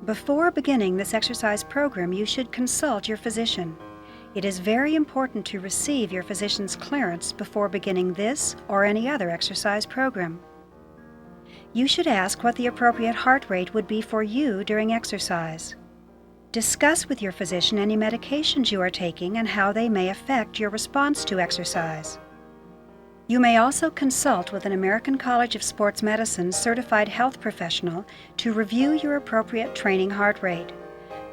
Before beginning this exercise program, you should consult your physician. It is very important to receive your physician's clearance before beginning this or any other exercise program. You should ask what the appropriate heart rate would be for you during exercise. Discuss with your physician any medications you are taking and how they may affect your response to exercise. You may also consult with an American College of Sports Medicine certified health professional to review your appropriate training heart rate.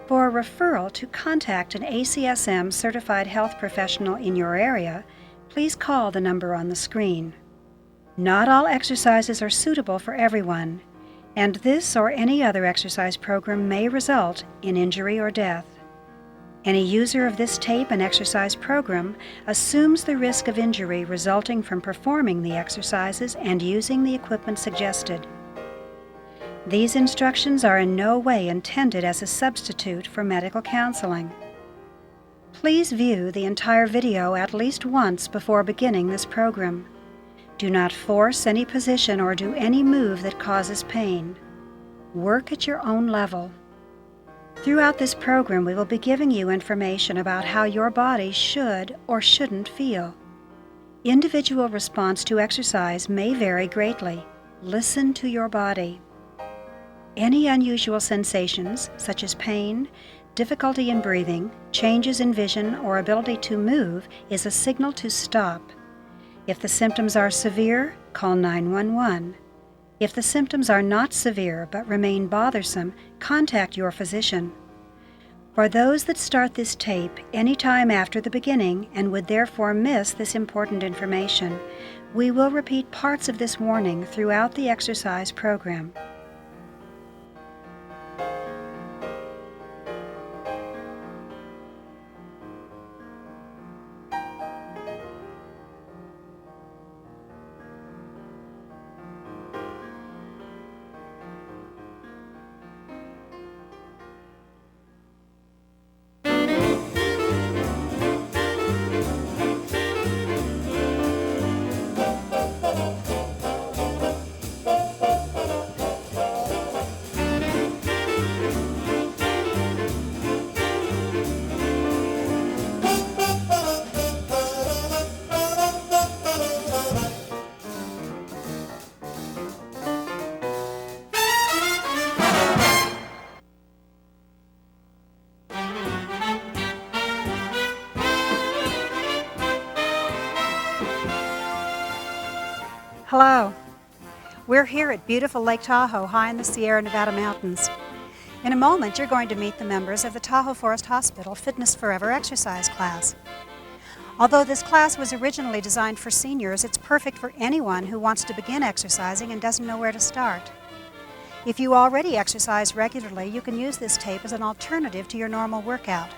For a referral to contact an ACSM certified health professional in your area, please call the number on the screen. Not all exercises are suitable for everyone, and this or any other exercise program may result in injury or death. Any user of this tape and exercise program assumes the risk of injury resulting from performing the exercises and using the equipment suggested. These instructions are in no way intended as a substitute for medical counseling. Please view the entire video at least once before beginning this program. Do not force any position or do any move that causes pain. Work at your own level. Throughout this program, we will be giving you information about how your body should or shouldn't feel. Individual response to exercise may vary greatly. Listen to your body. Any unusual sensations, such as pain, difficulty in breathing, changes in vision, or ability to move, is a signal to stop. If the symptoms are severe, call 911. If the symptoms are not severe but remain bothersome, contact your physician. For those that start this tape any time after the beginning and would therefore miss this important information, we will repeat parts of this warning throughout the exercise program. Hello. We're here at beautiful Lake Tahoe, high in the Sierra Nevada mountains. In a moment, you're going to meet the members of the Tahoe Forest Hospital Fitness Forever exercise class. Although this class was originally designed for seniors, it's perfect for anyone who wants to begin exercising and doesn't know where to start. If you already exercise regularly, you can use this tape as an alternative to your normal workout.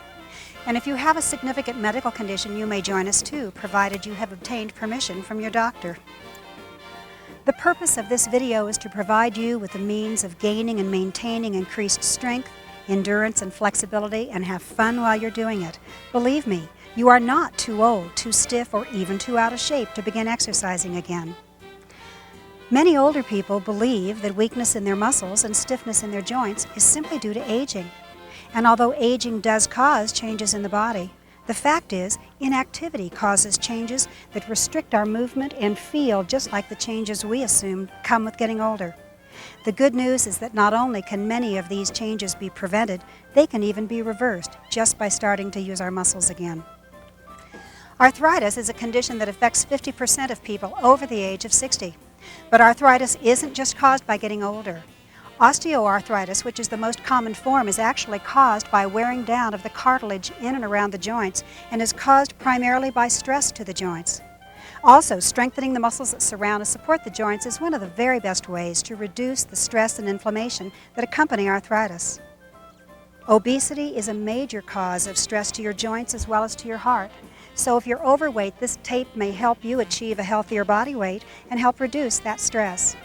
And if you have a significant medical condition, you may join us too, provided you have obtained permission from your doctor. The purpose of this video is to provide you with the means of gaining and maintaining increased strength, endurance, and flexibility, and have fun while you're doing it. Believe me, you are not too old, too stiff, or even too out of shape to begin exercising again. Many older people believe that weakness in their muscles and stiffness in their joints is simply due to aging. And although aging does cause changes in the body, the fact is, inactivity causes changes that restrict our movement and feel just like the changes we assume come with getting older. The good news is that not only can many of these changes be prevented, they can even be reversed just by starting to use our muscles again. Arthritis is a condition that affects 50% of people over the age of 60. But arthritis isn't just caused by getting older. Osteoarthritis, which is the most common form, is actually caused by wearing down of the cartilage in and around the joints and is caused primarily by stress to the joints. Also, strengthening the muscles that surround and support the joints is one of the very best ways to reduce the stress and inflammation that accompany arthritis. Obesity is a major cause of stress to your joints as well as to your heart. So if you're overweight, this tape may help you achieve a healthier body weight and help reduce that stress.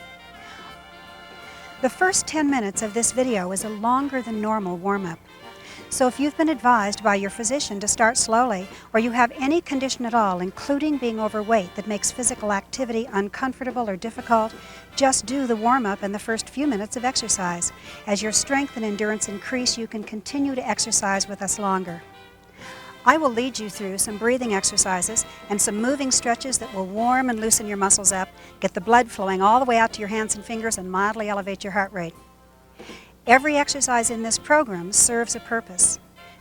The first 10 minutes of this video is a longer than normal warm-up. So if you've been advised by your physician to start slowly, or you have any condition at all, including being overweight, that makes physical activity uncomfortable or difficult, just do the warm-up and the first few minutes of exercise. As your strength and endurance increase, you can continue to exercise with us longer. I will lead you through some breathing exercises and some moving stretches that will warm and loosen your muscles up, get the blood flowing all the way out to your hands and fingers, and mildly elevate your heart rate. Every exercise in this program serves a purpose.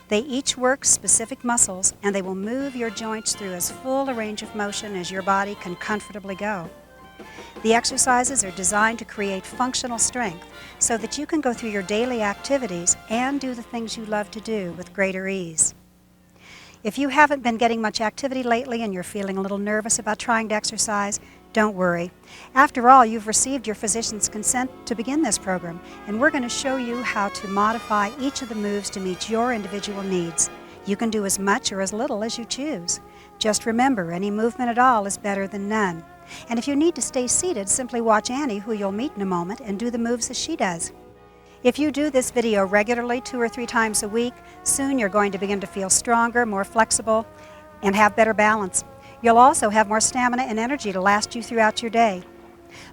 They each work specific muscles, and they will move your joints through as full a range of motion as your body can comfortably go. The exercises are designed to create functional strength so that you can go through your daily activities and do the things you love to do with greater ease. If you haven't been getting much activity lately and you're feeling a little nervous about trying to exercise, don't worry. After all, you've received your physician's consent to begin this program, and we're going to show you how to modify each of the moves to meet your individual needs. You can do as much or as little as you choose. Just remember, any movement at all is better than none. And if you need to stay seated, simply watch Annie, who you'll meet in a moment, and do the moves as she does. If you do this video regularly 2 or 3 times a week, soon you're going to begin to feel stronger, more flexible, and have better balance. You'll also have more stamina and energy to last you throughout your day.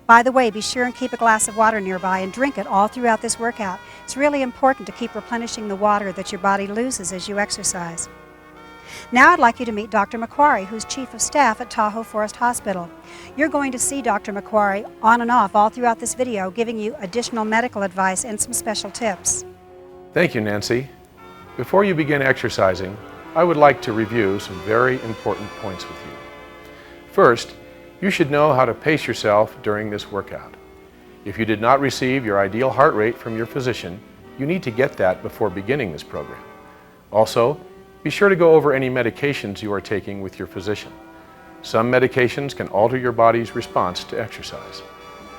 By the way, be sure and keep a glass of water nearby and drink it all throughout this workout. It's really important to keep replenishing the water that your body loses as you exercise. Now I'd like you to meet Dr. McQuarrie, who's Chief of Staff at Tahoe Forest Hospital. You're going to see Dr. McQuarrie on and off all throughout this video, giving you additional medical advice and some special tips. Thank you, Nancy. Before you begin exercising, I would like to review some very important points with you. First, you should know how to pace yourself during this workout. If you did not receive your ideal heart rate from your physician, you need to get that before beginning this program. Also, be sure to go over any medications you are taking with your physician. Some medications can alter your body's response to exercise.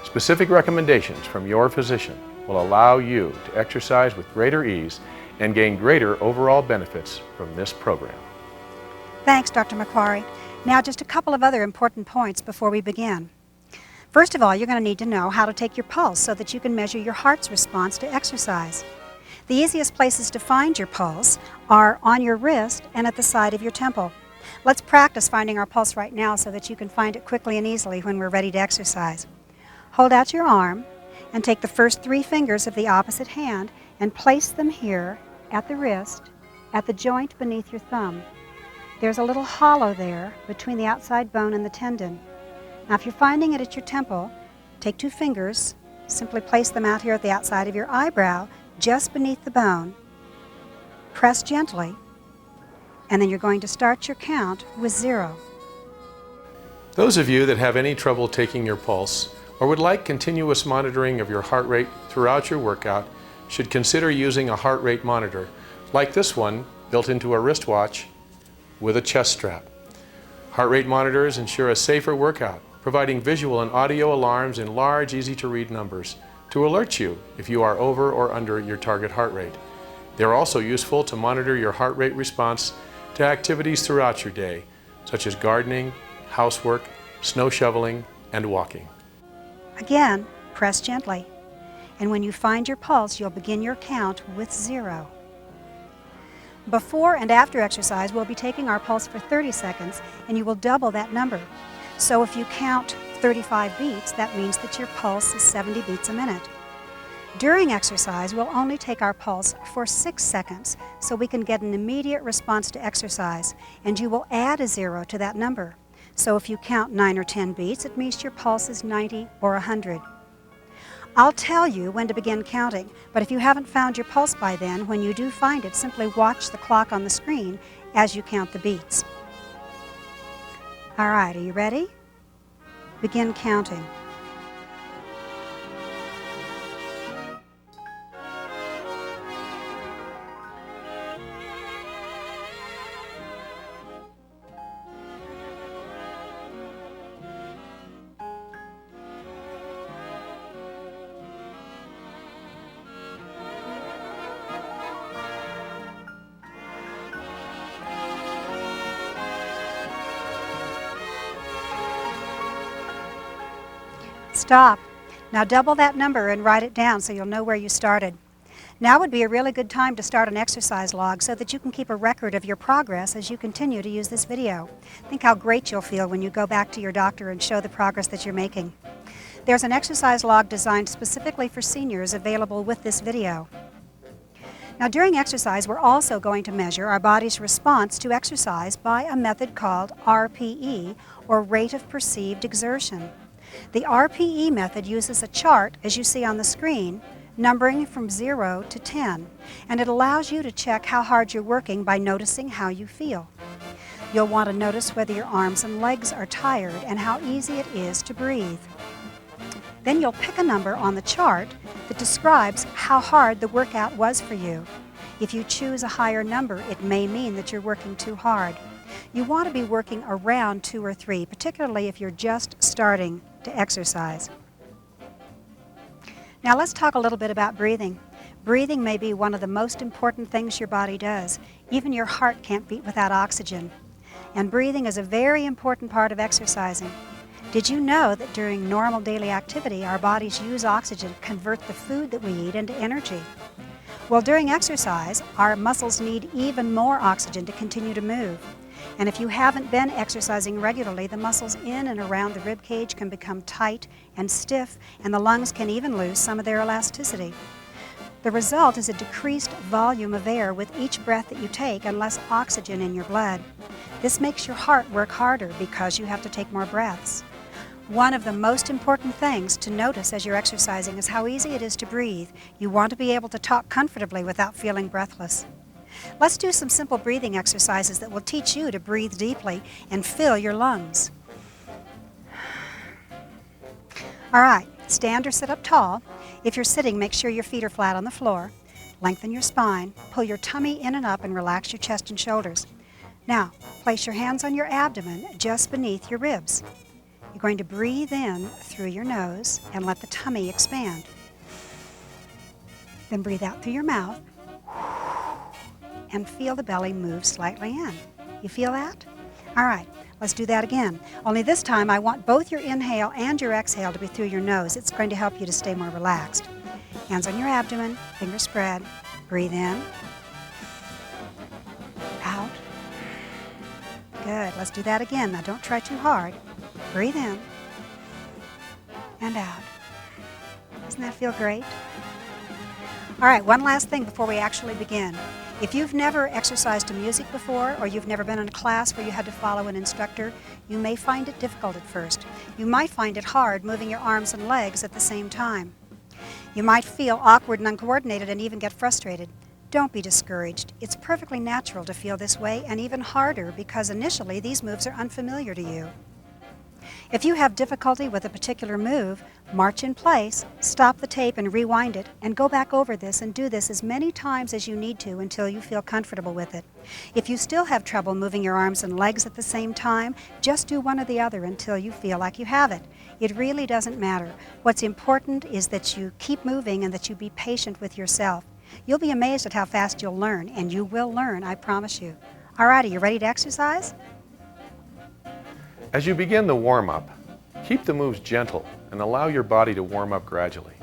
Specific recommendations from your physician will allow you to exercise with greater ease and gain greater overall benefits from this program. Thanks, Dr. McQuarrie. Now just a couple of other important points before we begin. First of all, you're going to need to know how to take your pulse so that you can measure your heart's response to exercise. The easiest places to find your pulse are on your wrist and at the side of your temple. Let's practice finding our pulse right now so that you can find it quickly and easily when we're ready to exercise. Hold out your arm and take the first 3 fingers of the opposite hand and place them here at the wrist, at the joint beneath your thumb. There's a little hollow there between the outside bone and the tendon. Now if you're finding it at your temple, take 2 fingers, simply place them out here at the outside of your eyebrow, just beneath the bone. Press gently, and then you're going to start your count with 0. Those of you that have any trouble taking your pulse or would like continuous monitoring of your heart rate throughout your workout should consider using a heart rate monitor like this one built into a wristwatch with a chest strap. Heart rate monitors ensure a safer workout, providing visual and audio alarms in large, easy-to-read numbers to alert you if you are over or under your target heart rate. They're also useful to monitor your heart rate response to activities throughout your day, such as gardening, housework, snow shoveling, and walking. Again, press gently. And when you find your pulse, you'll begin your count with 0. Before and after exercise, we'll be taking our pulse for 30 seconds, and you will double that number. So if you count 35 beats, that means that your pulse is 70 beats a minute. During exercise, we'll only take our pulse for 6 seconds so we can get an immediate response to exercise, and you will add a 0 to that number. So if you count 9 or 10 beats, it means your pulse is 90 or 100. I'll tell you when to begin counting, but if you haven't found your pulse by then, when you do find it, simply watch the clock on the screen as you count the beats. All right, are you ready? Begin counting. Stop. Now double that number and write it down so you'll know where you started. Now would be a really good time to start an exercise log so that you can keep a record of your progress as you continue to use this video. Think how great you'll feel when you go back to your doctor and show the progress that you're making. There's an exercise log designed specifically for seniors available with this video. Now during exercise, we're also going to measure our body's response to exercise by a method called RPE, or rate of perceived exertion. The RPE method uses a chart, as you see on the screen, numbering from 0 to 10, and it allows you to check how hard you're working by noticing how you feel. You'll want to notice whether your arms and legs are tired and how easy it is to breathe. Then you'll pick a number on the chart that describes how hard the workout was for you. If you choose a higher number, it may mean that you're working too hard. You want to be working around 2 or 3, particularly if you're just starting to exercise. Now let's talk a little bit about breathing. Breathing may be one of the most important things your body does. Even your heart can't beat without oxygen. And breathing is a very important part of exercising. Did you know that during normal daily activity, our bodies use oxygen to convert the food that we eat into energy? Well, during exercise, our muscles need even more oxygen to continue to move. And if you haven't been exercising regularly, the muscles in and around the rib cage can become tight and stiff, and the lungs can even lose some of their elasticity. The result is a decreased volume of air with each breath that you take and less oxygen in your blood. This makes your heart work harder because you have to take more breaths. One of the most important things to notice as you're exercising is how easy it is to breathe. You want to be able to talk comfortably without feeling breathless. Let's do some simple breathing exercises that will teach you to breathe deeply and fill your lungs. All right, stand or sit up tall. If you're sitting, make sure your feet are flat on the floor. Lengthen your spine, pull your tummy in and up, and relax your chest and shoulders. Now, place your hands on your abdomen just beneath your ribs. You're going to breathe in through your nose and let the tummy expand. Then breathe out through your mouth and feel the belly move slightly in. You feel that? All right, let's do that again. Only this time I want both your inhale and your exhale to be through your nose. It's going to help you to stay more relaxed. Hands on your abdomen, fingers spread. Breathe in. Out. Good, let's do that again. Now don't try too hard. Breathe in and out. Doesn't that feel great? All right, one last thing before we actually begin. If you've never exercised to music before, or you've never been in a class where you had to follow an instructor, you may find it difficult at first. You might find it hard moving your arms and legs at the same time. You might feel awkward and uncoordinated and even get frustrated. Don't be discouraged. It's perfectly natural to feel this way, and even harder because initially these moves are unfamiliar to you. If you have difficulty with a particular move, march in place, stop the tape and rewind it, and go back over this and do this as many times as you need to until you feel comfortable with it. If you still have trouble moving your arms and legs at the same time, just do one or the other until you feel like you have it. It really doesn't matter. What's important is that you keep moving and that you be patient with yourself. You'll be amazed at how fast you'll learn, and you will learn, I promise you. All right, are you ready to exercise? As you begin the warm-up, keep the moves gentle and allow your body to warm up gradually.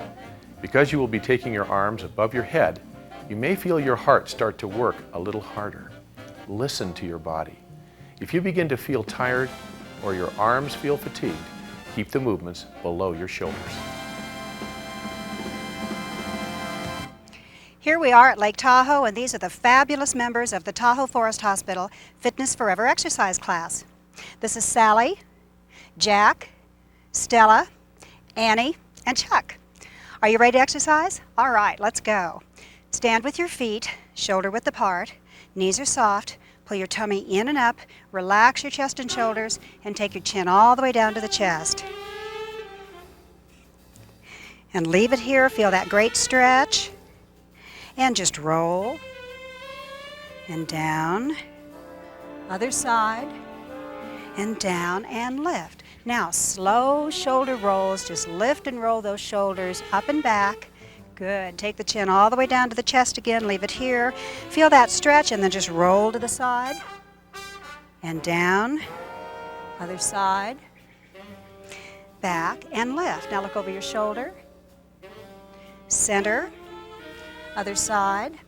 Because you will be taking your arms above your head, you may feel your heart start to work a little harder. Listen to your body. If you begin to feel tired or your arms feel fatigued, keep the movements below your shoulders. Here we are at Lake Tahoe, and these are the fabulous members of the Tahoe Forest Hospital Fitness Forever exercise class. This is Sally, Jack, Stella, Annie, and Chuck. Are you ready to exercise? All right, let's go. Stand with your feet, shoulder width apart, knees are soft, pull your tummy in and up, relax your chest and shoulders, and take your chin all the way down to the chest. And leave it here, feel that great stretch, and just roll, and down, other side, and down and lift. Now, slow shoulder rolls. Just lift and roll those shoulders up and back. Good. Take the chin all the way down to the chest again. Leave it here. Feel that stretch, and then just roll to the side. And down. Other side. Back and lift. Now look over your shoulder. Center. Other side.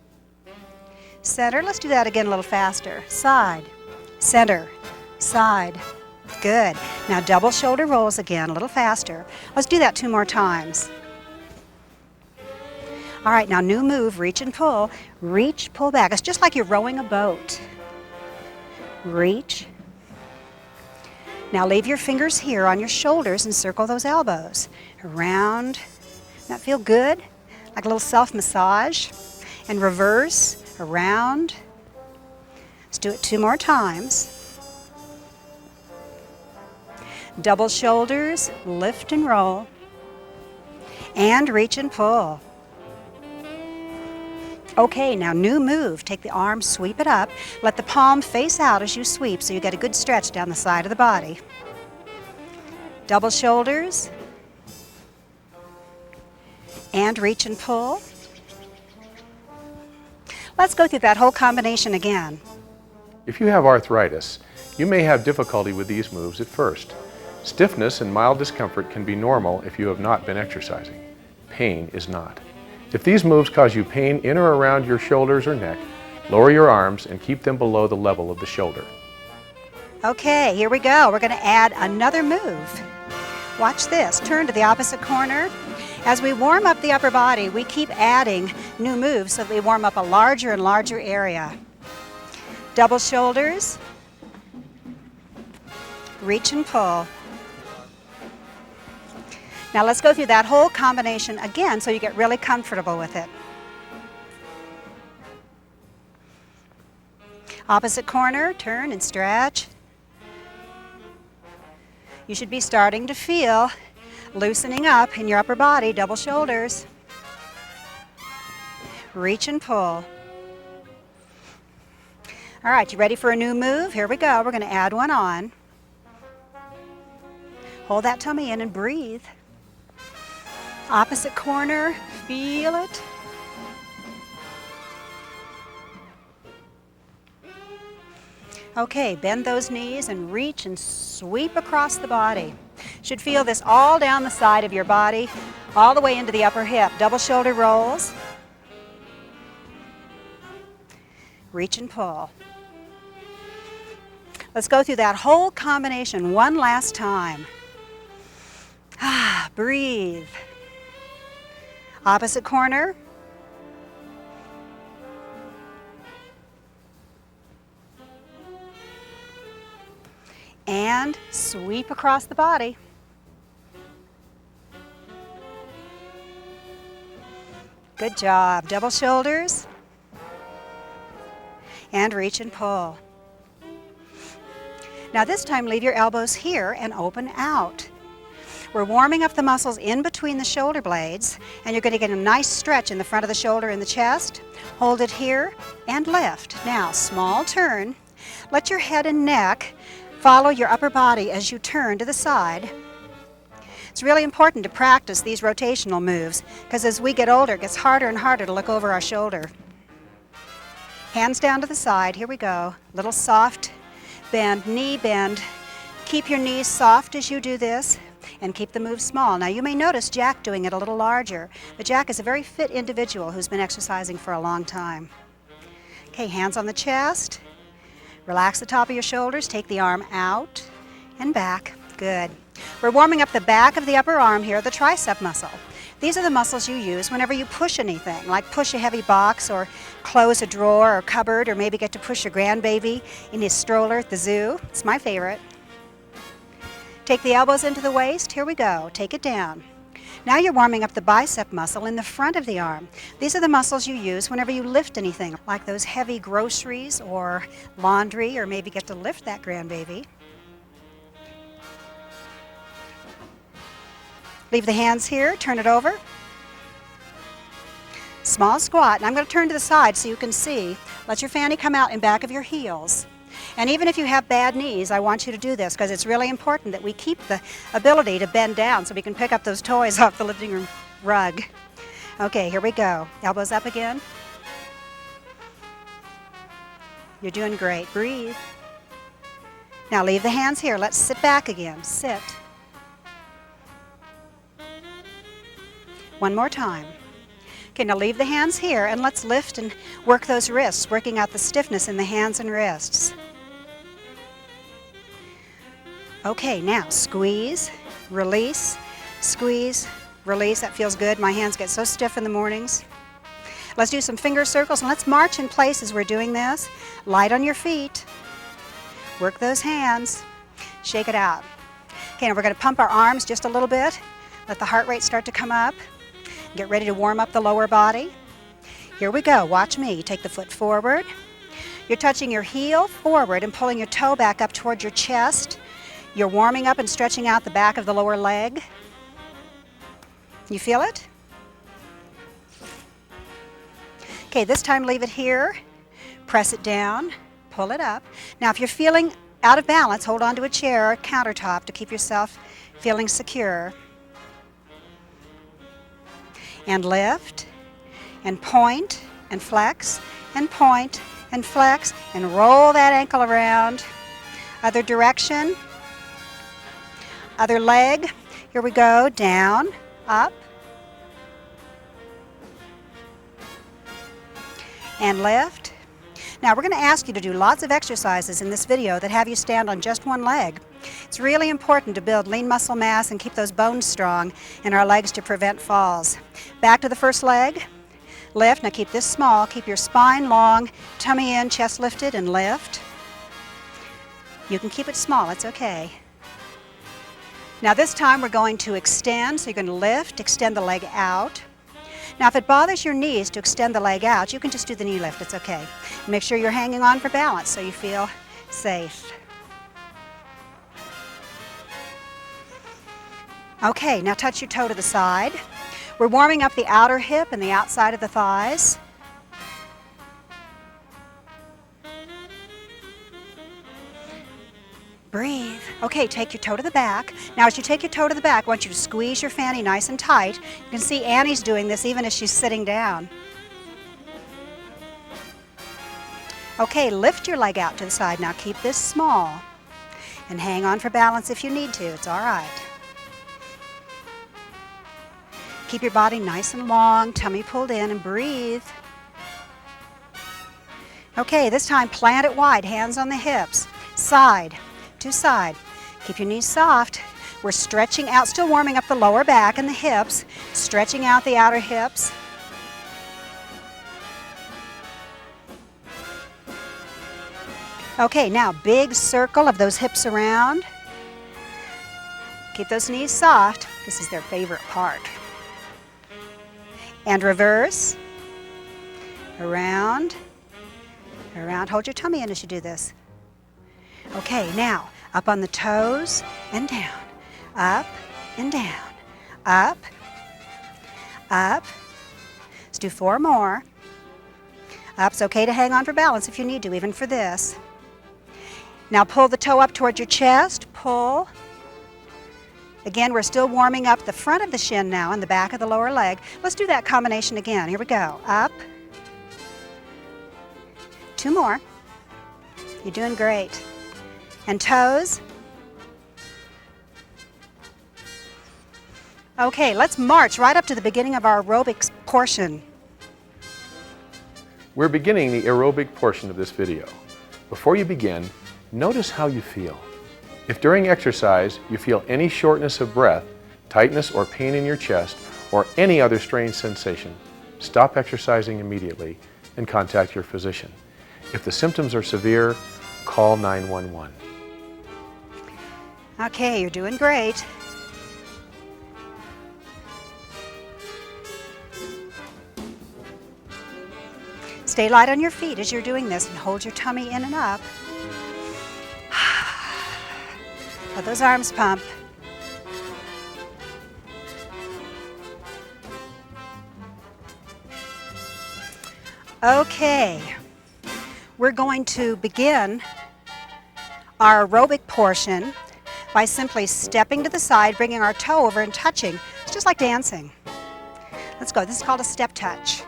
Center. Let's do that again a little faster. Side, center, side. Good. Now double shoulder rolls again, a little faster. Let's do that 2 more times. All right, now new move, reach and pull. Reach, pull back. It's just like you're rowing a boat. Reach. Now leave your fingers here on your shoulders and circle those elbows. Around. Does that feel good? Like a little self-massage. And reverse, around. Let's do it 2 more times. Double shoulders, lift and roll. And reach and pull. Okay, now new move. Take the arm, sweep it up. Let the palm face out as you sweep so you get a good stretch down the side of the body. Double shoulders. And reach and pull. Let's go through that whole combination again. If you have arthritis, you may have difficulty with these moves at first. Stiffness and mild discomfort can be normal if you have not been exercising. Pain is not. If these moves cause you pain in or around your shoulders or neck, lower your arms and keep them below the level of the shoulder. Okay, here we go. We're going to add another move. Watch this. Turn to the opposite corner. As we warm up the upper body, we keep adding new moves so that we warm up a larger and larger area. Double shoulders. Reach and pull. Now let's go through that whole combination again so you get really comfortable with it. Opposite corner, turn and stretch. You should be starting to feel loosening up in your upper body, double shoulders. Reach and pull. All right, you ready for a new move? Here we go. We're going to add one on. Hold that tummy in and breathe. Opposite corner, feel it. Okay, bend those knees and reach and sweep across the body. Should feel this all down the side of your body, all the way into the upper hip. Double shoulder rolls. Reach and pull. Let's go through that whole combination one last time. Breathe. Opposite corner. And sweep across the body. Good job. Double shoulders. And reach and pull. Now this time leave your elbows here and open out. We're warming up the muscles in between the shoulder blades, and you're going to get a nice stretch in the front of the shoulder and the chest. Hold it here and lift. Now, small turn. Let your head and neck follow your upper body as you turn to the side. It's really important to practice these rotational moves because as we get older, it gets harder and harder to look over our shoulder. Hands down to the side. Here we go. Little soft bend, knee bend. Keep your knees soft as you do this and keep the move small. Now you may notice Jack doing it a little larger, but Jack is a very fit individual who's been exercising for a long time. Okay, hands on the chest. Relax the top of your shoulders. Take the arm out and back. Good. We're warming up the back of the upper arm here, the tricep muscle. These are the muscles you use whenever you push anything, like push a heavy box or close a drawer or cupboard, or maybe get to push your grandbaby in his stroller at the zoo. It's my favorite. Take the elbows into the waist. Here we go. Take it down. Now you're warming up the bicep muscle in the front of the arm. These are the muscles you use whenever you lift anything, like those heavy groceries or laundry, or maybe get to lift that grandbaby. Leave the hands here, turn it over. Small squat, and I'm going to turn to the side so you can see. Let your fanny come out in back of your heels. And even if you have bad knees, I want you to do this because it's really important that we keep the ability to bend down so we can pick up those toys off the living room rug. Okay, here we go. Elbows up again. You're doing great. Breathe. Now leave the hands here. Let's sit back again. Sit. One more time. Okay, now leave the hands here and let's lift and work those wrists, working out the stiffness in the hands and wrists. Okay, now squeeze, release, squeeze, release. That feels good. My hands get so stiff in the mornings. Let's do some finger circles and let's march in place as we're doing this. Light on your feet. Work those hands. Shake it out. Okay, now we're going to pump our arms just a little bit. Let the heart rate start to come up. Get ready to warm up the lower body. Here we go. Watch me. You take the foot forward. You're touching your heel forward and pulling your toe back up towards your chest. You're warming up and stretching out the back of the lower leg. You feel it? Okay, this time leave it here. Press it down. Pull it up. Now, if you're feeling out of balance, hold on to a chair or countertop to keep yourself feeling secure. And lift, and point, and flex, and point, and flex, and roll that ankle around. Other direction. Other leg. Here we go. Down, up, and lift. Now we're going to ask you to do lots of exercises in this video that have you stand on just one leg. It's really important to build lean muscle mass and keep those bones strong in our legs to prevent falls. Back to the first leg. Lift. Now keep this small. Keep your spine long, tummy in, chest lifted, and lift. You can keep it small. It's okay. Now this time we're going to extend. So you're going to lift, extend the leg out. Now if it bothers your knees to extend the leg out, you can just do the knee lift. It's okay. Make sure you're hanging on for balance so you feel safe. Okay, now touch your toe to the side. We're warming up the outer hip and the outside of the thighs. Breathe. Okay, take your toe to the back. Now as you take your toe to the back, I want you to squeeze your fanny nice and tight. You can see Annie's doing this even as she's sitting down. Okay, lift your leg out to the side. Now keep this small. And hang on for balance if you need to. It's all right. Keep your body nice and long, tummy pulled in, and breathe. Okay, this time plant it wide, hands on the hips. Side to side. Keep your knees soft. We're stretching out, still warming up the lower back and the hips, stretching out the outer hips. Okay, now big circle of those hips around. Keep those knees soft. This is their favorite part. And reverse. Around. Around. Hold your tummy in as you do this. Okay, now up on the toes and down. Up and down. Up. Up. Let's do 4 more. Up's okay to hang on for balance if you need to, even for this. Now pull the toe up towards your chest. Pull. Again, we're still warming up the front of the shin now and the back of the lower leg. Let's do that combination again. Here we go. Up. 2 more. You're doing great. And toes. Okay, let's march right up to the beginning of our aerobics portion. We're beginning the aerobic portion of this video. Before you begin, notice how you feel. If during exercise you feel any shortness of breath, tightness or pain in your chest, or any other strange sensation, stop exercising immediately and contact your physician. If the symptoms are severe, call 911. Okay, you're doing great. Stay light on your feet as you're doing this and hold your tummy in and up. Let those arms pump. Okay, we're going to begin our aerobic portion by simply stepping to the side, bringing our toe over and touching. It's just like dancing. Let's go. This is called a step touch.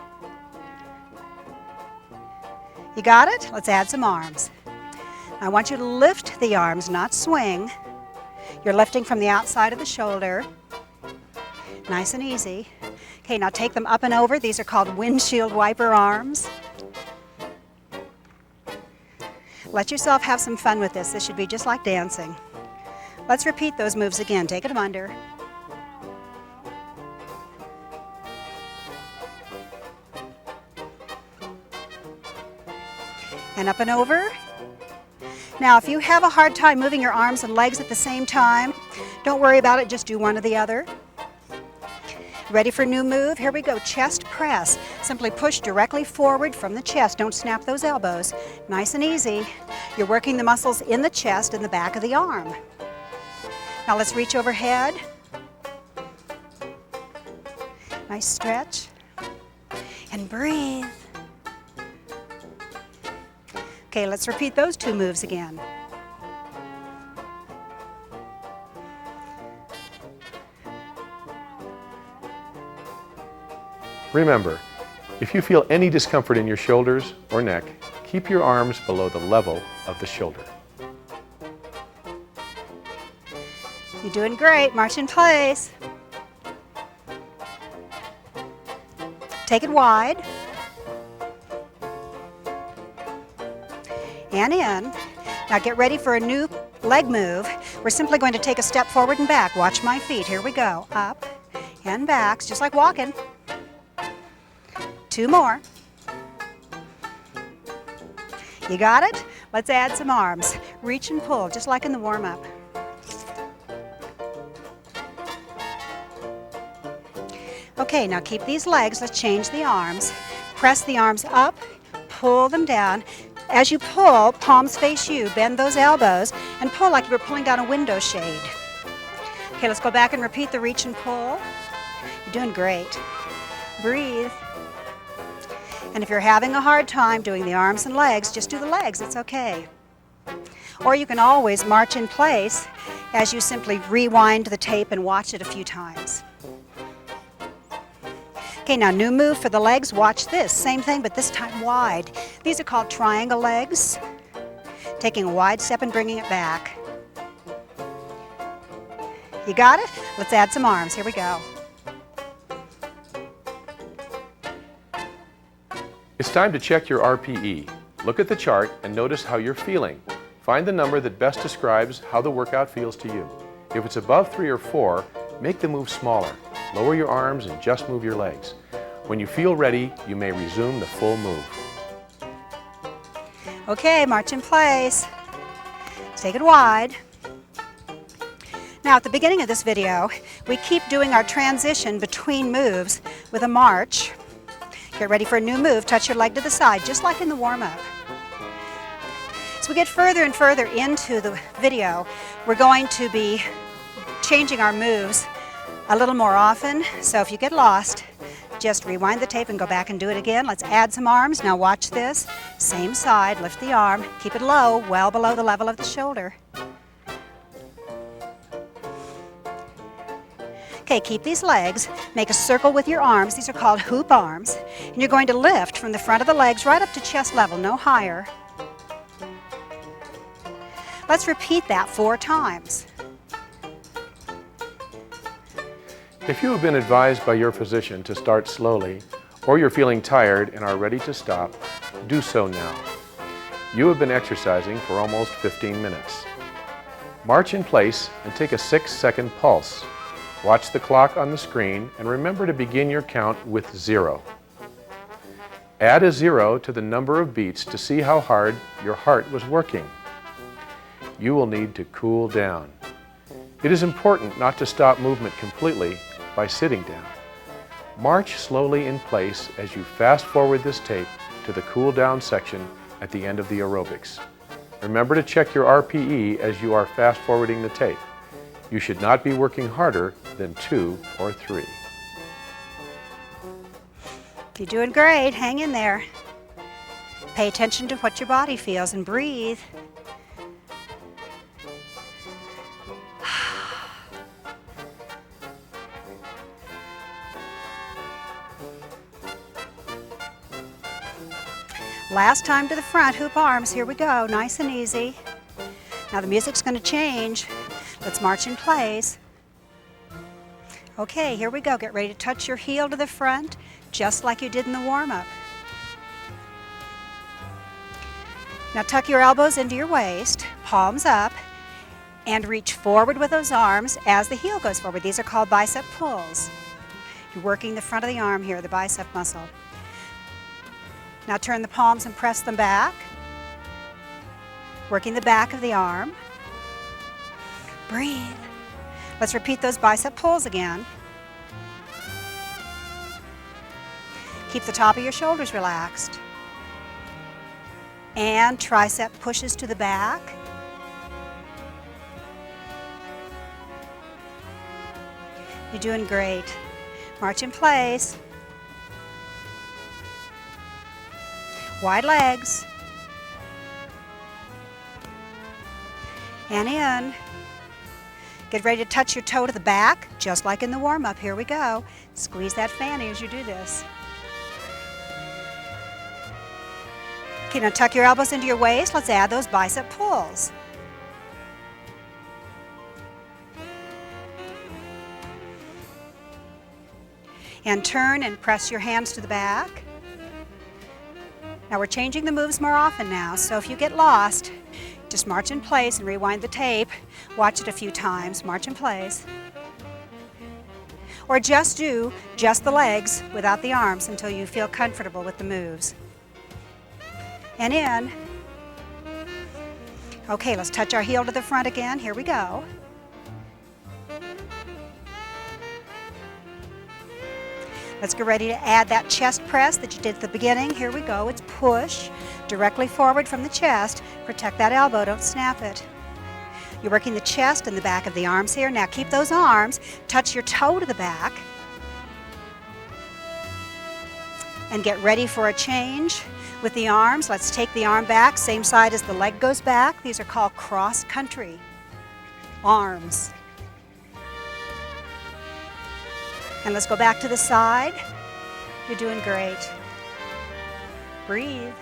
You got it? Let's add some arms. I want you to lift the arms, not swing. You're lifting from the outside of the shoulder. Nice and easy. Okay, now take them up and over. These are called windshield wiper arms. Let yourself have some fun with this. This should be just like dancing. Let's repeat those moves again. Take them under. And up and over. Now, if you have a hard time moving your arms and legs at the same time, don't worry about it, just do one or the other. Ready for a new move? Here we go, chest press. Simply push directly forward from the chest. Don't snap those elbows. Nice and easy. You're working the muscles in the chest and the back of the arm. Now let's reach overhead. Nice stretch. And breathe. Okay, let's repeat those two moves again. Remember, if you feel any discomfort in your shoulders or neck, keep your arms below the level of the shoulder. You're doing great. March in place. Take it wide. And in. Now get ready for a new leg move. We're simply going to take a step forward and back. Watch my feet. Here we go. Up and back, just like walking. 2 more. You got it? Let's add some arms. Reach and pull, just like in the warm-up. Okay, now keep these legs. Let's change the arms. Press the arms up, pull them down. As you pull, palms face you, bend those elbows, and pull like you were pulling down a window shade. Okay, let's go back and repeat the reach and pull. You're doing great. Breathe. And if you're having a hard time doing the arms and legs, just do the legs, it's okay. Or you can always march in place as you simply rewind the tape and watch it a few times. Okay, now new move for the legs, watch this. Same thing, but this time wide. These are called triangle legs. Taking a wide step and bringing it back. You got it? Let's add some arms. Here we go. It's time to check your RPE. Look at the chart and notice how you're feeling. Find the number that best describes how the workout feels to you. If it's above 3 or 4, make the move smaller. Lower your arms and just move your legs. When you feel ready, you may resume the full move. Okay, march in place. Take it wide. Now at the beginning of this video, we keep doing our transition between moves with a march. Get ready for a new move. Touch your leg to the side, just like in the warm-up. As we get further and further into the video, we're going to be changing our moves a little more often. So if you get lost, just rewind the tape and go back and do it again. Let's add some arms. Now watch this. Same side, lift the arm, keep it low, well below the level of the shoulder. Okay, keep these legs, make a circle with your arms. These are called hoop arms. And you're going to lift from the front of the legs right up to chest level, no higher. Let's repeat that 4 times. If you have been advised by your physician to start slowly, or you're feeling tired and are ready to stop, do so now. You have been exercising for almost 15 minutes. March in place and take a 6-second pulse. Watch the clock on the screen and remember to begin your count with 0. Add a 0 to the number of beats to see how hard your heart was working. You will need to cool down. It is important not to stop movement completely by sitting down. March slowly in place as you fast forward this tape to the cool down section at the end of the aerobics. Remember to check your RPE as you are fast forwarding the tape. You should not be working harder than 2 or 3. You're doing great. Hang in there. Pay attention to what your body feels and breathe. Last time to the front, hoop arms. Here we go, nice and easy. Now the music's going to change. Let's march in place. Okay, here we go. Get ready to touch your heel to the front, just like you did in the warm-up. Now tuck your elbows into your waist, palms up, and reach forward with those arms as the heel goes forward. These are called bicep pulls. You're working the front of the arm here, the bicep muscle. Now turn the palms and press them back, working the back of the arm. Breathe. Let's repeat those bicep pulls again. Keep the top of your shoulders relaxed. And tricep pushes to the back. You're doing great. March in place. Wide legs. And in. Get ready to touch your toe to the back, just like in the warm-up. Here we go. Squeeze that fanny as you do this. Okay, now tuck your elbows into your waist. Let's add those bicep pulls. And turn and press your hands to the back. Now we're changing the moves more often now, so if you get lost, just march in place and rewind the tape. Watch it a few times, march in place. Or just do the legs without the arms until you feel comfortable with the moves. And in. Okay, let's touch our heel to the front again. Here we go. Let's get ready to add that chest press that you did at the beginning. Here we go. It's push directly forward from the chest. Protect that elbow, don't snap it. You're working the chest and the back of the arms here. Now keep those arms, touch your toe to the back. And get ready for a change with the arms. Let's take the arm back, same side as the leg goes back. These are called cross country arms. And let's go back to the side. You're doing great. Breathe.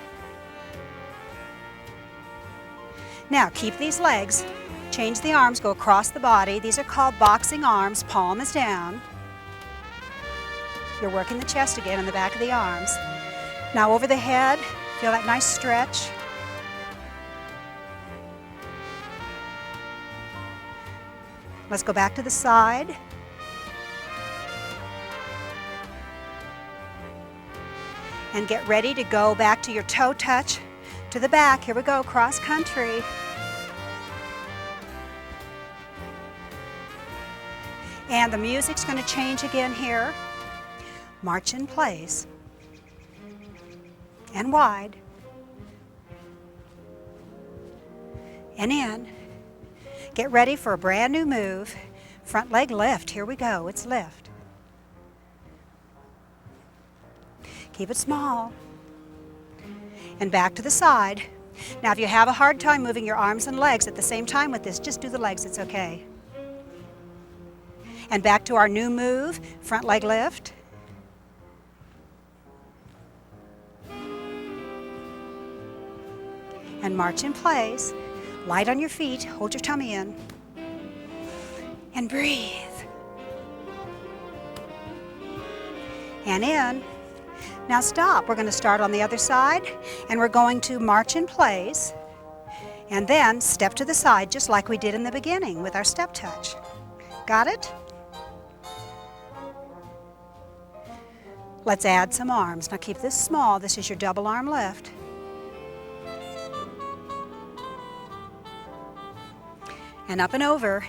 Now keep these legs. Change the arms, go across the body. These are called boxing arms. Palm is down. You're working the chest again and the back of the arms. Now over the head, feel that nice stretch. Let's go back to the side. And get ready to go back to your toe touch to the back. Here we go, cross country. And the music's going to change again here. March in place. And wide. And in. Get ready for a brand new move. Front leg lift. Here we go. It's lift. Keep it small. And back to the side. Now if you have a hard time moving your arms and legs at the same time with this, just do the legs, it's okay. And back to our new move, front leg lift. And march in place. Light on your feet, hold your tummy in. And breathe. And in. Now stop. We're going to start on the other side, and we're going to march in place, and then step to the side just like we did in the beginning with our step touch. Got it? Let's add some arms. Now keep this small. This is your double arm lift. And up and over.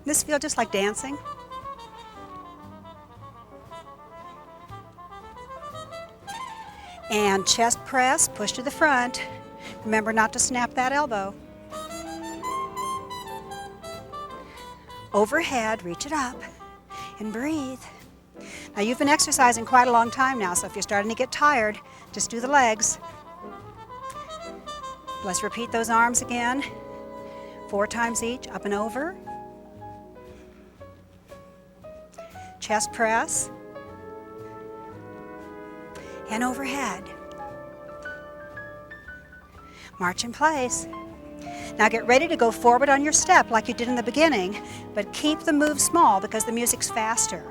This feels just like dancing. And chest press, push to the front. Remember not to snap that elbow. Overhead, reach it up and breathe. Now you've been exercising quite a long time now, so if you're starting to get tired, just do the legs. Let's repeat those arms again. 4 times each, up and over. Chest press. And overhead. March in place. Now get ready to go forward on your step like you did in the beginning, but keep the move small because the music's faster.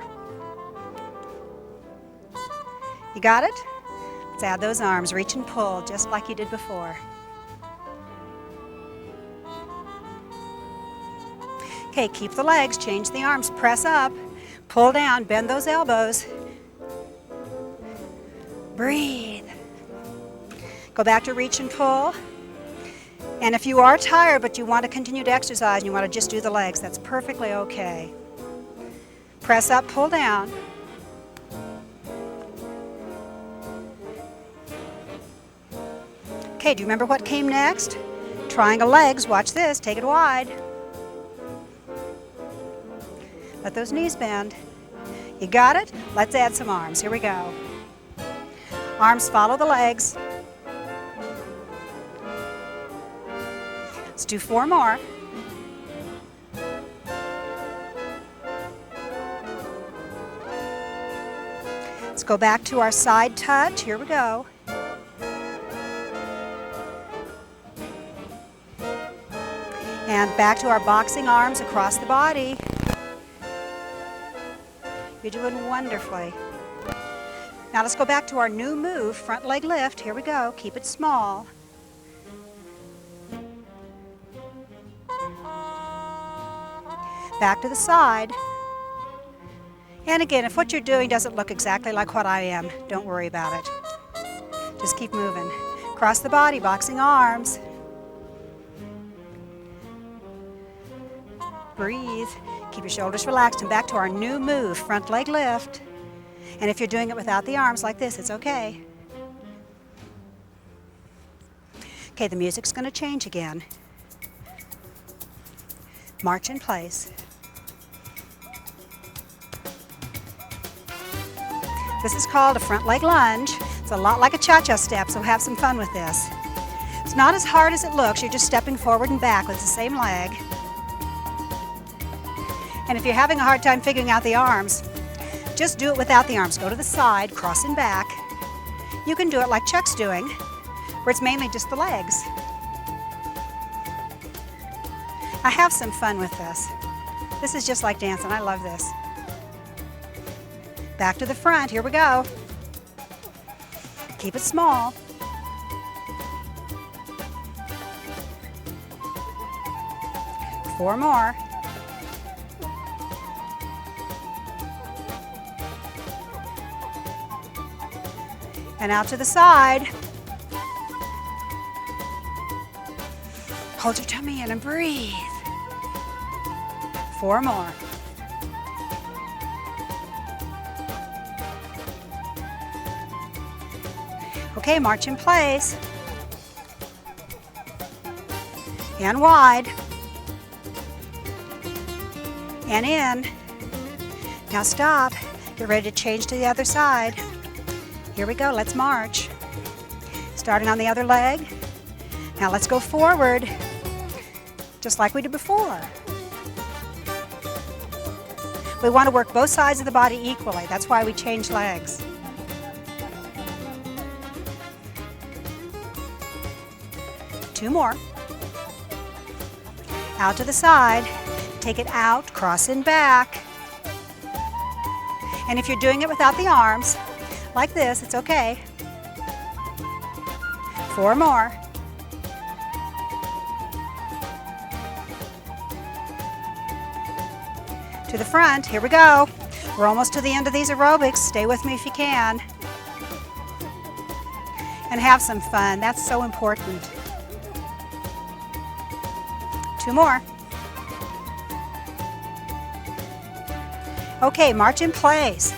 You got it? Let's add those arms, reach and pull, just like you did before. Okay, keep the legs, change the arms, press up, pull down, bend those elbows. Breathe. Go back to reach and pull. And if you are tired but you want to continue to exercise and you want to just do the legs, that's perfectly okay. Press up, pull down. Okay, do you remember what came next? Triangle legs, watch this, take it wide. Let those knees bend. You got it? Let's add some arms. Here we go. Arms follow the legs. Let's do 4 more. Let's go back to our side touch. Here we go. And back to our boxing arms across the body. You're doing wonderfully. Now let's go back to our new move, front leg lift. Here we go. Keep it small. Back to the side. And again, if what you're doing doesn't look exactly like what I am, don't worry about it. Just keep moving. Cross the body, boxing arms. Breathe. Keep your shoulders relaxed and back to our new move, front leg lift. And if you're doing it without the arms like this, it's okay. Okay, the music's going to change again. March in place. This is called a front leg lunge. It's a lot like a cha-cha step, so have some fun with this. It's not as hard as it looks. You're just stepping forward and back with the same leg. And if you're having a hard time figuring out the arms, just do it without the arms. Go to the side, cross and back. You can do it like Chuck's doing, where it's mainly just the legs. I have some fun with this. This is just like dancing. I love this. Back to the front. Here we go. Keep it small. Four more. And out to the side. Hold your tummy in and breathe. 4 more. Okay, march in place. And wide. And in. Now stop. Get ready to change to the other side. Here we go, let's march. Starting on the other leg. Now let's go forward, just like we did before. We want to work both sides of the body equally. That's why we change legs. Two more. Out to the side. Take it out, cross and back. And if you're doing it without the arms, like this, it's okay. 4 more. To the front, here we go. We're almost to the end of these aerobics. Stay with me if you can. And have some fun, that's so important. 2 more. Okay, march in place.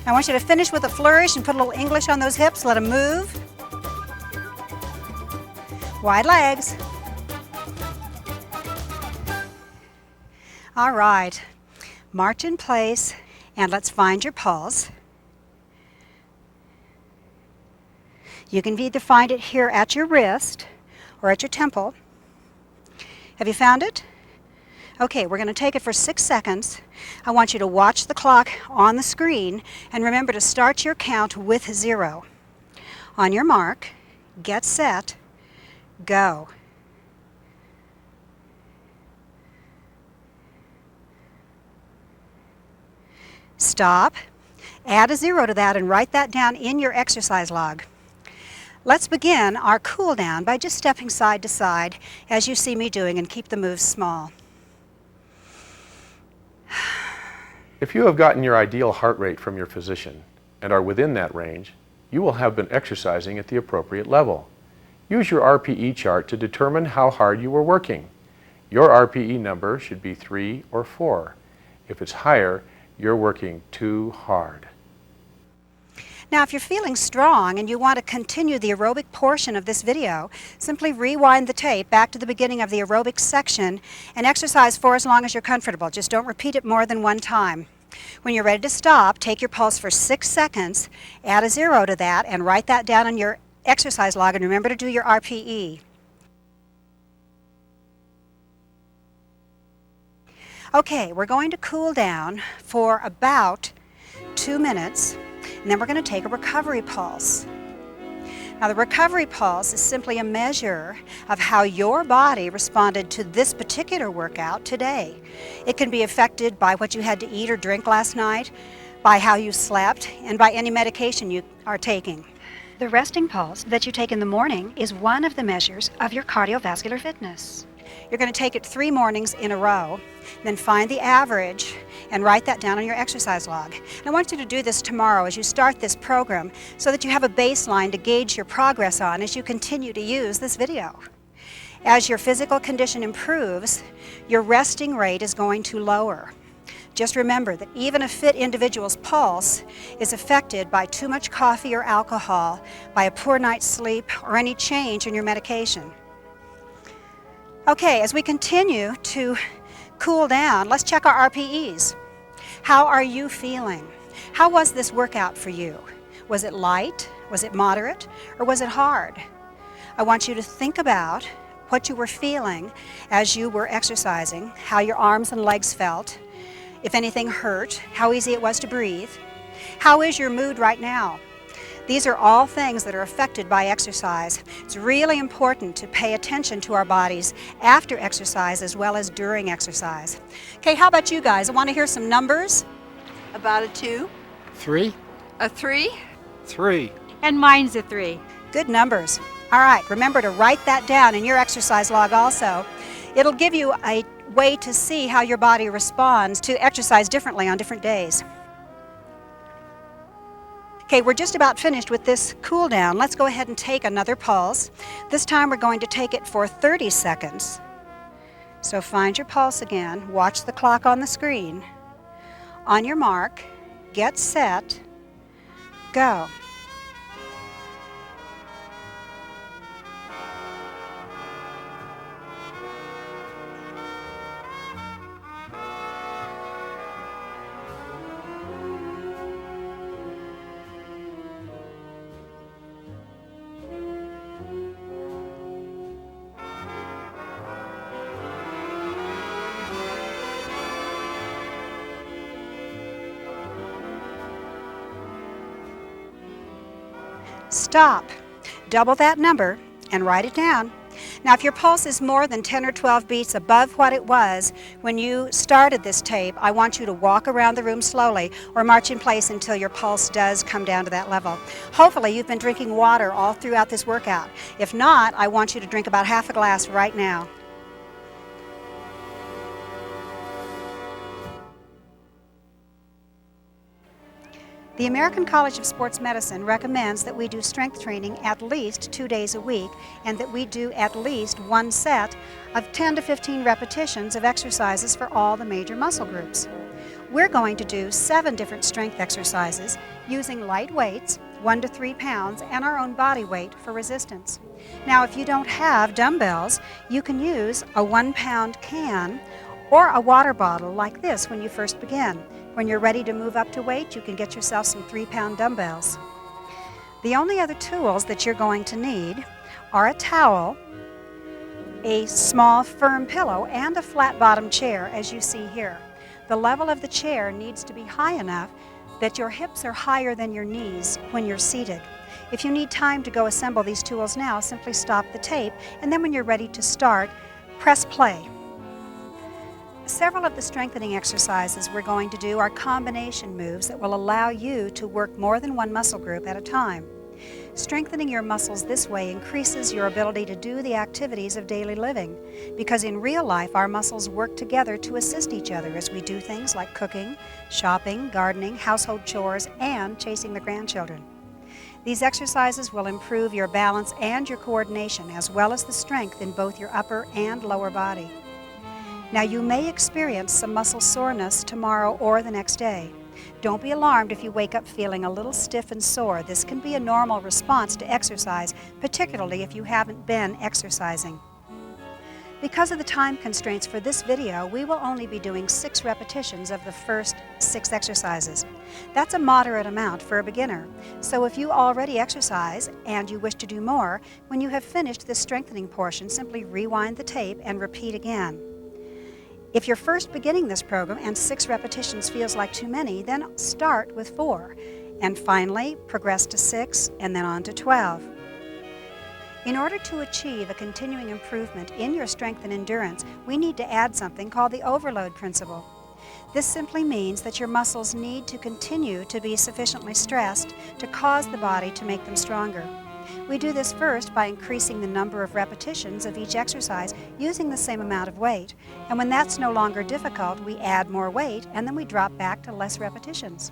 I want you to finish with a flourish and put a little English on those hips. Let them move. Wide legs. All right. March in place and let's find your pulse. You can either find it here at your wrist or at your temple. Have you found it? Okay, we're going to take it for 6 seconds. I want you to watch the clock on the screen and remember to start your count with 0. On your mark, get set, go. Stop, add a 0 to that, and write that down in your exercise log. Let's begin our cool down by just stepping side to side as you see me doing, and keep the moves small. If you have gotten your ideal heart rate from your physician and are within that range, you will have been exercising at the appropriate level. Use your RPE chart to determine how hard you were working. Your RPE number should be 3 or 4. If it's higher, you're working too hard. Now, if you're feeling strong and you want to continue the aerobic portion of this video, simply rewind the tape back to the beginning of the aerobic section and exercise for as long as you're comfortable. Just don't repeat it more than one time. When you're ready to stop, take your pulse for 6 seconds, add a 0 to that, and write that down in your exercise log, and remember to do your RPE. Okay, we're going to cool down for about 2 minutes, and then we're going to take a recovery pulse. Now, the recovery pulse is simply a measure of how your body responded to this particular workout today. It can be affected by what you had to eat or drink last night, by how you slept, and by any medication you are taking. The resting pulse that you take in the morning is one of the measures of your cardiovascular fitness. You're going to take it 3 mornings in a row, then find the average and write that down on your exercise log. And I want you to do this tomorrow as you start this program so that you have a baseline to gauge your progress on as you continue to use this video. As your physical condition improves, your resting rate is going to lower. Just remember that even a fit individual's pulse is affected by too much coffee or alcohol, by a poor night's sleep, or any change in your medication. Okay, as we continue to cool down, let's check our RPEs. How are you feeling? How was this workout for you? Was it light? Was it moderate? Or was it hard? I want you to think about what you were feeling as you were exercising, how your arms and legs felt, if anything hurt, how easy it was to breathe. How is your mood right now? These are all things that are affected by exercise. It's really important to pay attention to our bodies after exercise as well as during exercise. Okay, how about you guys? I want to hear some numbers. About a 2. 3. A 3. 3. And mine's a 3. Good numbers. All right, remember to write that down in your exercise log also. It'll give you a way to see how your body responds to exercise differently on different days. Okay, we're just about finished with this cool down. Let's go ahead and take another pulse. This time we're going to take it for 30 seconds. So find your pulse again, watch the clock on the screen. On your mark, get set, go. Stop. Double that number and write it down. Now, if your pulse is more than 10 or 12 beats above what it was when you started this tape, I want you to walk around the room slowly or march in place until your pulse does come down to that level. Hopefully, you've been drinking water all throughout this workout. If not, I want you to drink about half a glass right now. The American College of Sports Medicine recommends that we do strength training at least 2 days a week and that we do at least 1 set of 10 to 15 repetitions of exercises for all the major muscle groups. We're going to do 7 different strength exercises using light weights, 1 to 3 pounds, and our own body weight for resistance. Now, if you don't have dumbbells, you can use a 1-pound can or a water bottle like this when you first begin. When you're ready to move up to weight, you can get yourself some 3-pound dumbbells. The only other tools that you're going to need are a towel, a small firm pillow, and a flat-bottom chair, as you see here. The level of the chair needs to be high enough that your hips are higher than your knees when you're seated. If you need time to go assemble these tools now, simply stop the tape, and then when you're ready to start, press play. Several of the strengthening exercises we're going to do are combination moves that will allow you to work more than one muscle group at a time. Strengthening your muscles this way increases your ability to do the activities of daily living, because in real life our muscles work together to assist each other as we do things like cooking, shopping, gardening, household chores, and chasing the grandchildren. These exercises will improve your balance and your coordination, as well as the strength in both your upper and lower body. Now, you may experience some muscle soreness tomorrow or the next day. Don't be alarmed if you wake up feeling a little stiff and sore. This can be a normal response to exercise, particularly if you haven't been exercising. Because of the time constraints for this video, we will only be doing 6 repetitions of the first 6 exercises. That's a moderate amount for a beginner. So if you already exercise and you wish to do more, when you have finished this strengthening portion, simply rewind the tape and repeat again. If you're first beginning this program and 6 repetitions feels like too many, then start with 4. And finally, progress to 6 and then on to 12. In order to achieve a continuing improvement in your strength and endurance, we need to add something called the overload principle. This simply means that your muscles need to continue to be sufficiently stressed to cause the body to make them stronger. We do this first by increasing the number of repetitions of each exercise using the same amount of weight. And when that's no longer difficult, we add more weight and then we drop back to less repetitions.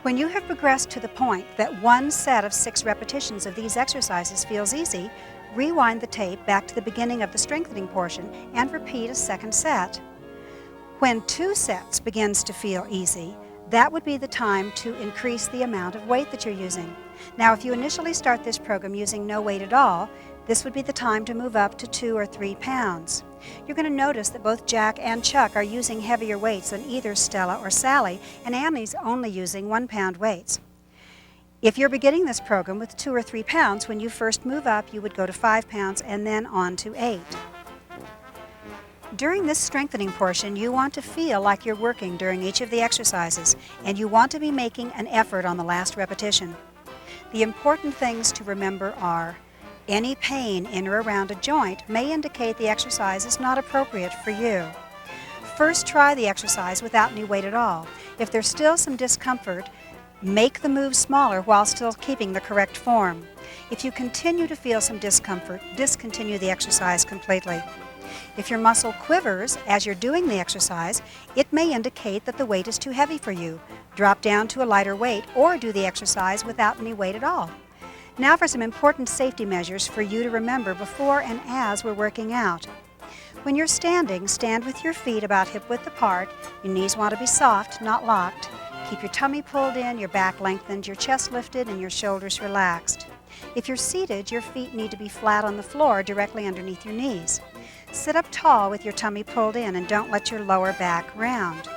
When you have progressed to the point that one set of 6 repetitions of these exercises feels easy, rewind the tape back to the beginning of the strengthening portion and repeat a second set. When 2 sets begins to feel easy, that would be the time to increase the amount of weight that you're using. Now, if you initially start this program using no weight at all, this would be the time to move up to 2 or 3 pounds. You're going to notice that both Jack and Chuck are using heavier weights than either Stella or Sally, and Annie's only using 1-pound weights. If you're beginning this program with 2 or 3 pounds, when you first move up, you would go to 5 pounds and then on to 8. During this strengthening portion, you want to feel like you're working during each of the exercises, and you want to be making an effort on the last repetition. The important things to remember are: any pain in or around a joint may indicate the exercise is not appropriate for you. First, try the exercise without any weight at all. If there's still some discomfort, make the move smaller while still keeping the correct form. If you continue to feel some discomfort, discontinue the exercise completely. If your muscle quivers as you're doing the exercise, it may indicate that the weight is too heavy for you. Drop down to a lighter weight or do the exercise without any weight at all. Now for some important safety measures for you to remember before and as we're working out. When you're standing, stand with your feet about hip-width apart. Your knees want to be soft, not locked. Keep your tummy pulled in, your back lengthened, your chest lifted, and your shoulders relaxed. If you're seated, your feet need to be flat on the floor directly underneath your knees. Sit up tall with your tummy pulled in and don't let your lower back round.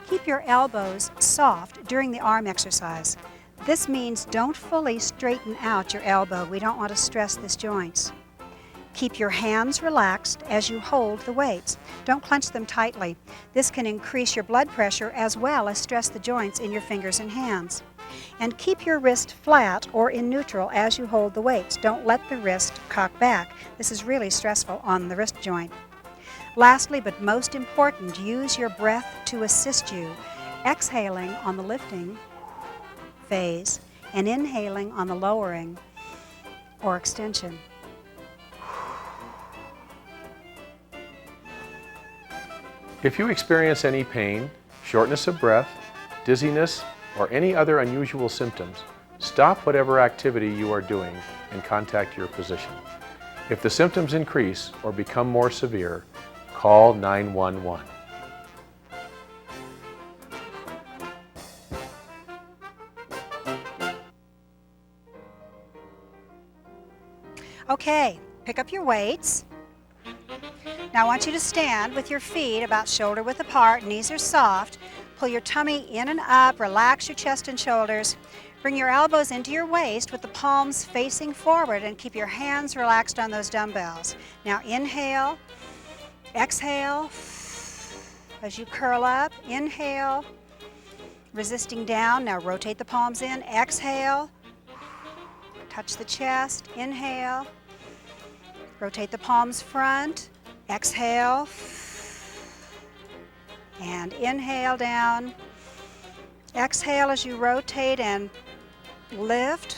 Keep your elbows soft during the arm exercise. This means don't fully straighten out your elbow. We don't want to stress this joints. Keep your hands relaxed as you hold the weights. Don't clench them tightly. This can increase your blood pressure as well as stress the joints in your fingers and hands. And keep your wrist flat or in neutral as you hold the weights. Don't let the wrist cock back. This is really stressful on the wrist joint. Lastly, but most important, use your breath to assist you, exhaling on the lifting phase and inhaling on the lowering or extension. If you experience any pain, shortness of breath, dizziness, or any other unusual symptoms, stop whatever activity you are doing and contact your physician. If the symptoms increase or become more severe, call 911. Okay, pick up your weights. Now I want you to stand with your feet about shoulder width apart, knees are soft. Pull your tummy in and up, relax your chest and shoulders. Bring your elbows into your waist with the palms facing forward and keep your hands relaxed on those dumbbells. Now inhale, exhale, as you curl up, inhale, resisting down. Now rotate the palms in, exhale, touch the chest, inhale, rotate the palms front, exhale, And inhale down. Exhale as you rotate and lift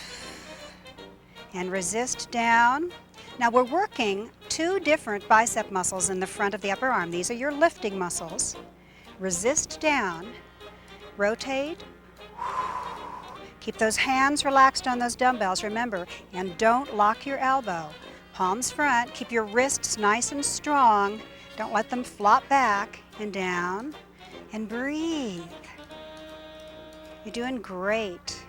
and resist down. Now we're working two different bicep muscles in the front of the upper arm. These are your lifting muscles. Resist down, rotate. Keep those hands relaxed on those dumbbells, remember, and don't lock your elbow. Palms front, keep your wrists nice and strong. Don't let them flop back and down, and breathe. You're doing great.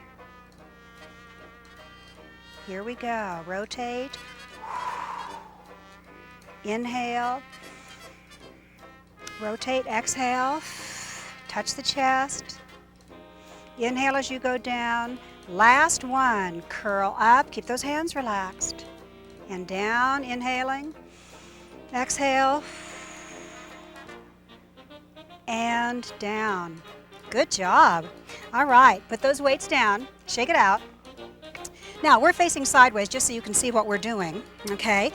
Here we go. Rotate. Inhale. Rotate, exhale. Touch the chest. Inhale as you go down. Last one. Curl up. Keep those hands relaxed. And down, inhaling. Exhale. And down. Good job. All right, put those weights down. Shake it out. Now, we're facing sideways just so you can see what we're doing, okay?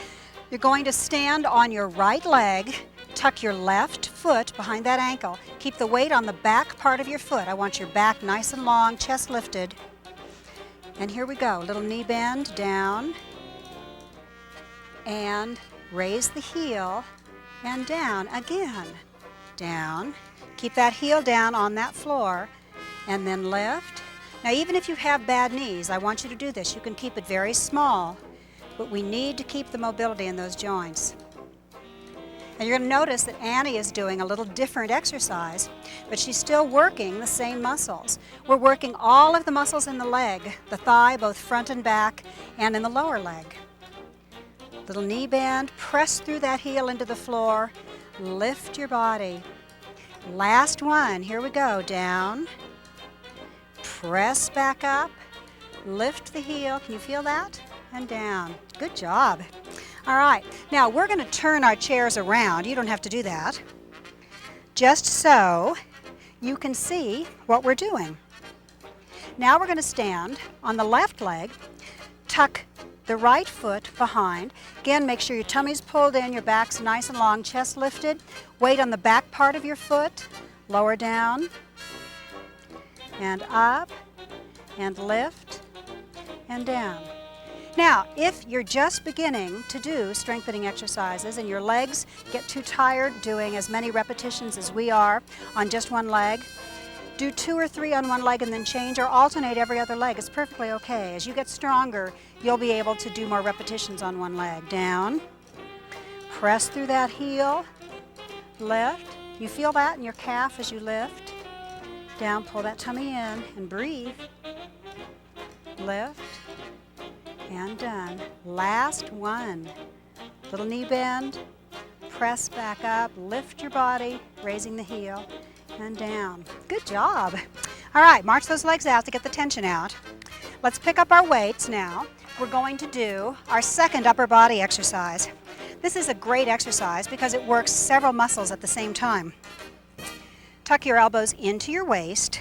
You're going to stand on your right leg, tuck your left foot behind that ankle. Keep the weight on the back part of your foot. I want your back nice and long, chest lifted. And here we go. Little knee bend, down. And raise the heel, and down again. Down. Keep that heel down on that floor, and then lift. Now, even if you have bad knees, I want you to do this. You can keep it very small, but we need to keep the mobility in those joints. And you're going to notice that Annie is doing a little different exercise, but she's still working the same muscles. We're working all of the muscles in the leg, the thigh, both front and back, and in the lower leg. Little knee bend, press through that heel into the floor, lift your body. Last one, here we go, down. Press back up, lift the heel, can you feel that? And down. Good job. All right, now we're going to turn our chairs around. You don't have to do that. Just so you can see what we're doing. Now we're going to stand on the left leg, tuck the right foot behind. Again, make sure your tummy's pulled in, your back's nice and long, chest lifted. Weight on the back part of your foot, lower down. And up, and lift, and down. Now, if you're just beginning to do strengthening exercises and your legs get too tired doing as many repetitions as we are on just one leg, do 2 or 3 on one leg and then change, or alternate every other leg. It's perfectly okay. As you get stronger, you'll be able to do more repetitions on one leg. Down, press through that heel, lift. You feel that in your calf as you lift. Down, pull that tummy in and breathe. Lift, and done. Last one. Little knee bend, press back up, lift your body, raising the heel, and down. Good job. All right, march those legs out to get the tension out. Let's pick up our weights now. We're going to do our second upper body exercise. This is a great exercise because it works several muscles at the same time. Tuck your elbows into your waist.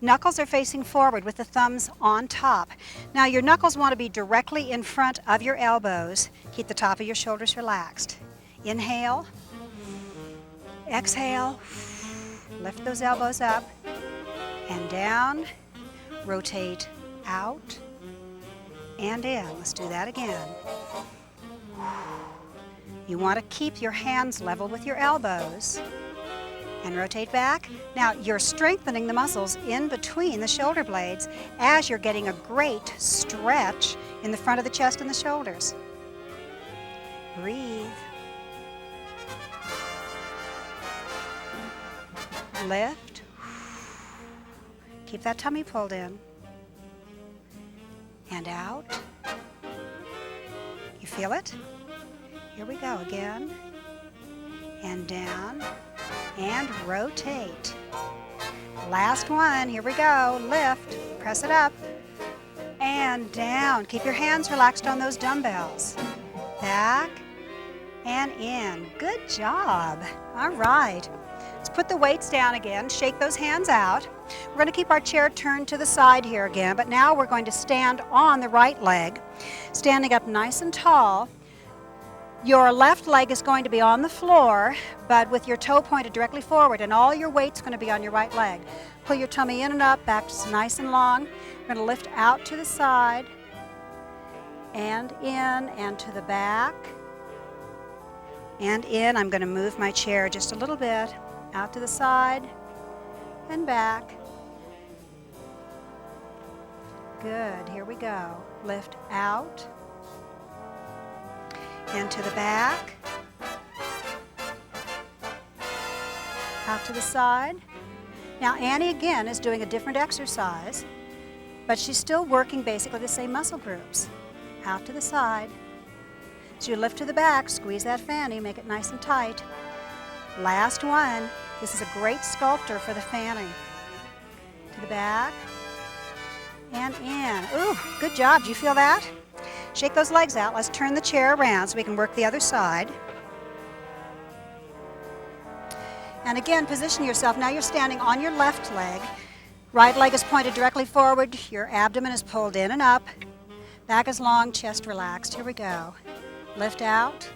Knuckles are facing forward with the thumbs on top. Now your knuckles want to be directly in front of your elbows. Keep the top of your shoulders relaxed. Inhale. Exhale. Lift those elbows up and down. Rotate out and in. Let's do that again. You want to keep your hands level with your elbows. And rotate back. Now you're strengthening the muscles in between the shoulder blades as you're getting a great stretch in the front of the chest and the shoulders. Breathe. Lift. Keep that tummy pulled in. And out. You feel it? Here we go again. And down. And rotate. Last one, here we go. Lift, press it up, and down. Keep your hands relaxed on those dumbbells. Back and in. Good job. All right. Let's put the weights down again. Shake those hands out. We're going to keep our chair turned to the side here again, but now we're going to stand on the right leg, standing up nice and tall. Your left leg is going to be on the floor, but with your toe pointed directly forward, and all your weight's going to be on your right leg. Pull your tummy in and up, back nice and long. You're going to lift out to the side, and in, and to the back, and in. I'm going to move my chair just a little bit, out to the side, and back. Good, here we go. Lift out, and to the back, out to the side. Now Annie again is doing a different exercise, but she's still working basically the same muscle groups. Out to the side. So you lift to the back, squeeze that fanny, make it nice and tight. Last one. This is a great sculptor for the fanny. To the back and in. Ooh, good job. Do you feel that? Shake those legs out. Let's turn the chair around so we can work the other side. And again, position yourself. Now you're standing on your left leg. Right leg is pointed directly forward. Your abdomen is pulled in and up. Back is long, chest relaxed. Here we go. Lift out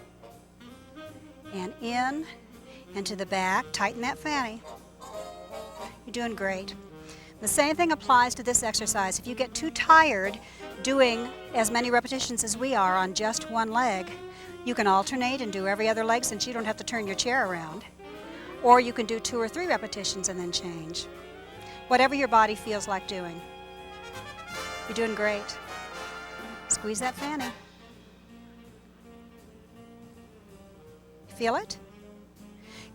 and in and to the back. Tighten that fanny. You're doing great. The same thing applies to this exercise. If you get too tired doing as many repetitions as we are on just one leg, you can alternate and do every other leg since you don't have to turn your chair around. Or you can do 2 or 3 repetitions and then change. Whatever your body feels like doing. You're doing great. Squeeze that fanny. Feel it?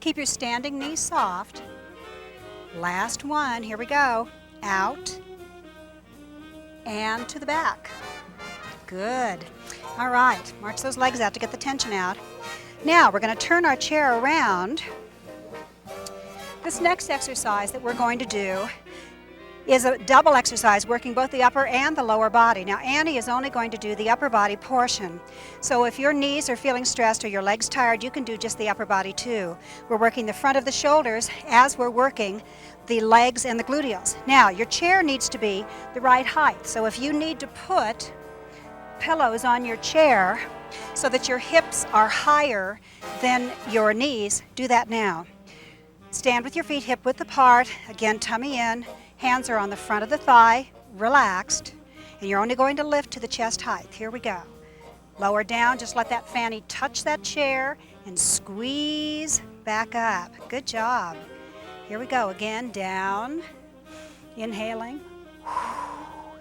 Keep your standing knees soft. Last one, here we go. Out and to the back. Good. All right, march those legs out to get the tension out. Now we're going to turn our chair around. This next exercise that we're going to do is a double exercise working both the upper and the lower body. Now Annie is only going to do the upper body portion. So if your knees are feeling stressed or your legs tired, you can do just the upper body too. We're working the front of the shoulders as we're working the legs and the gluteals. Now your chair needs to be the right height. So if you need to put pillows on your chair so that your hips are higher than your knees, do that now. Stand with your feet hip width apart. Again, tummy in. Hands are on the front of the thigh, relaxed, and you're only going to lift to the chest height. Here we go. Lower down, just let that fanny touch that chair and squeeze back up. Good job. Here we go again, down, inhaling.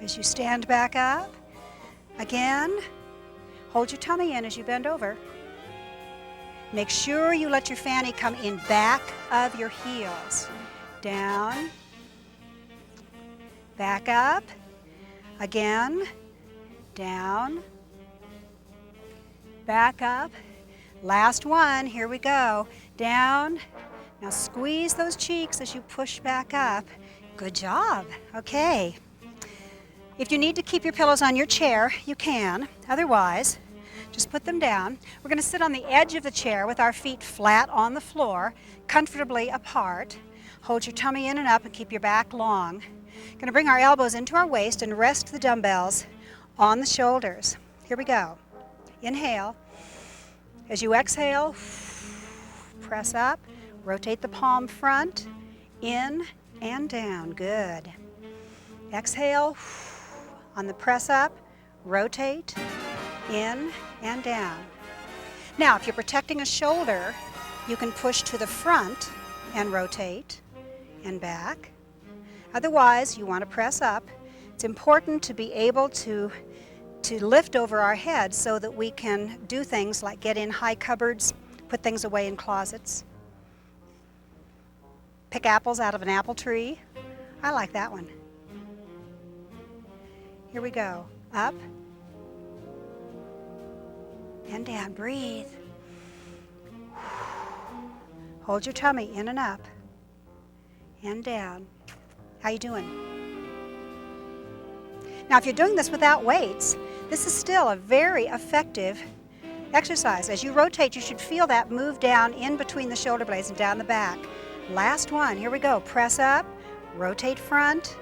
As you stand back up, again, hold your tummy in as you bend over. Make sure you let your fanny come in back of your heels. Down, back up, again, down, back up. Last one, here we go. Down. Now squeeze those cheeks as you push back up. Good job. Okay. If you need to keep your pillows on your chair, you can. Otherwise, just put them down. We're going to sit on the edge of the chair with our feet flat on the floor, comfortably apart. Hold your tummy in and up and keep your back long. Going to bring our elbows into our waist and rest the dumbbells on the shoulders. Here we go. Inhale. As you exhale, press up. Rotate the palm front, in and down. Good. Exhale. On the press up, rotate, in and down. Now, if you're protecting a shoulder, you can push to the front and rotate and back. Otherwise, you want to press up. It's important to be able to lift over our heads so that we can do things like get in high cupboards, put things away in closets, pick apples out of an apple tree. I like that one. Here we go. Up and down. Breathe. Hold your tummy in and up and down. How you doing? Now, if you're doing this without weights, this is still a very effective exercise. As you rotate, you should feel that move down in between the shoulder blades and down the back. Last one. Here we go. Press up, rotate front,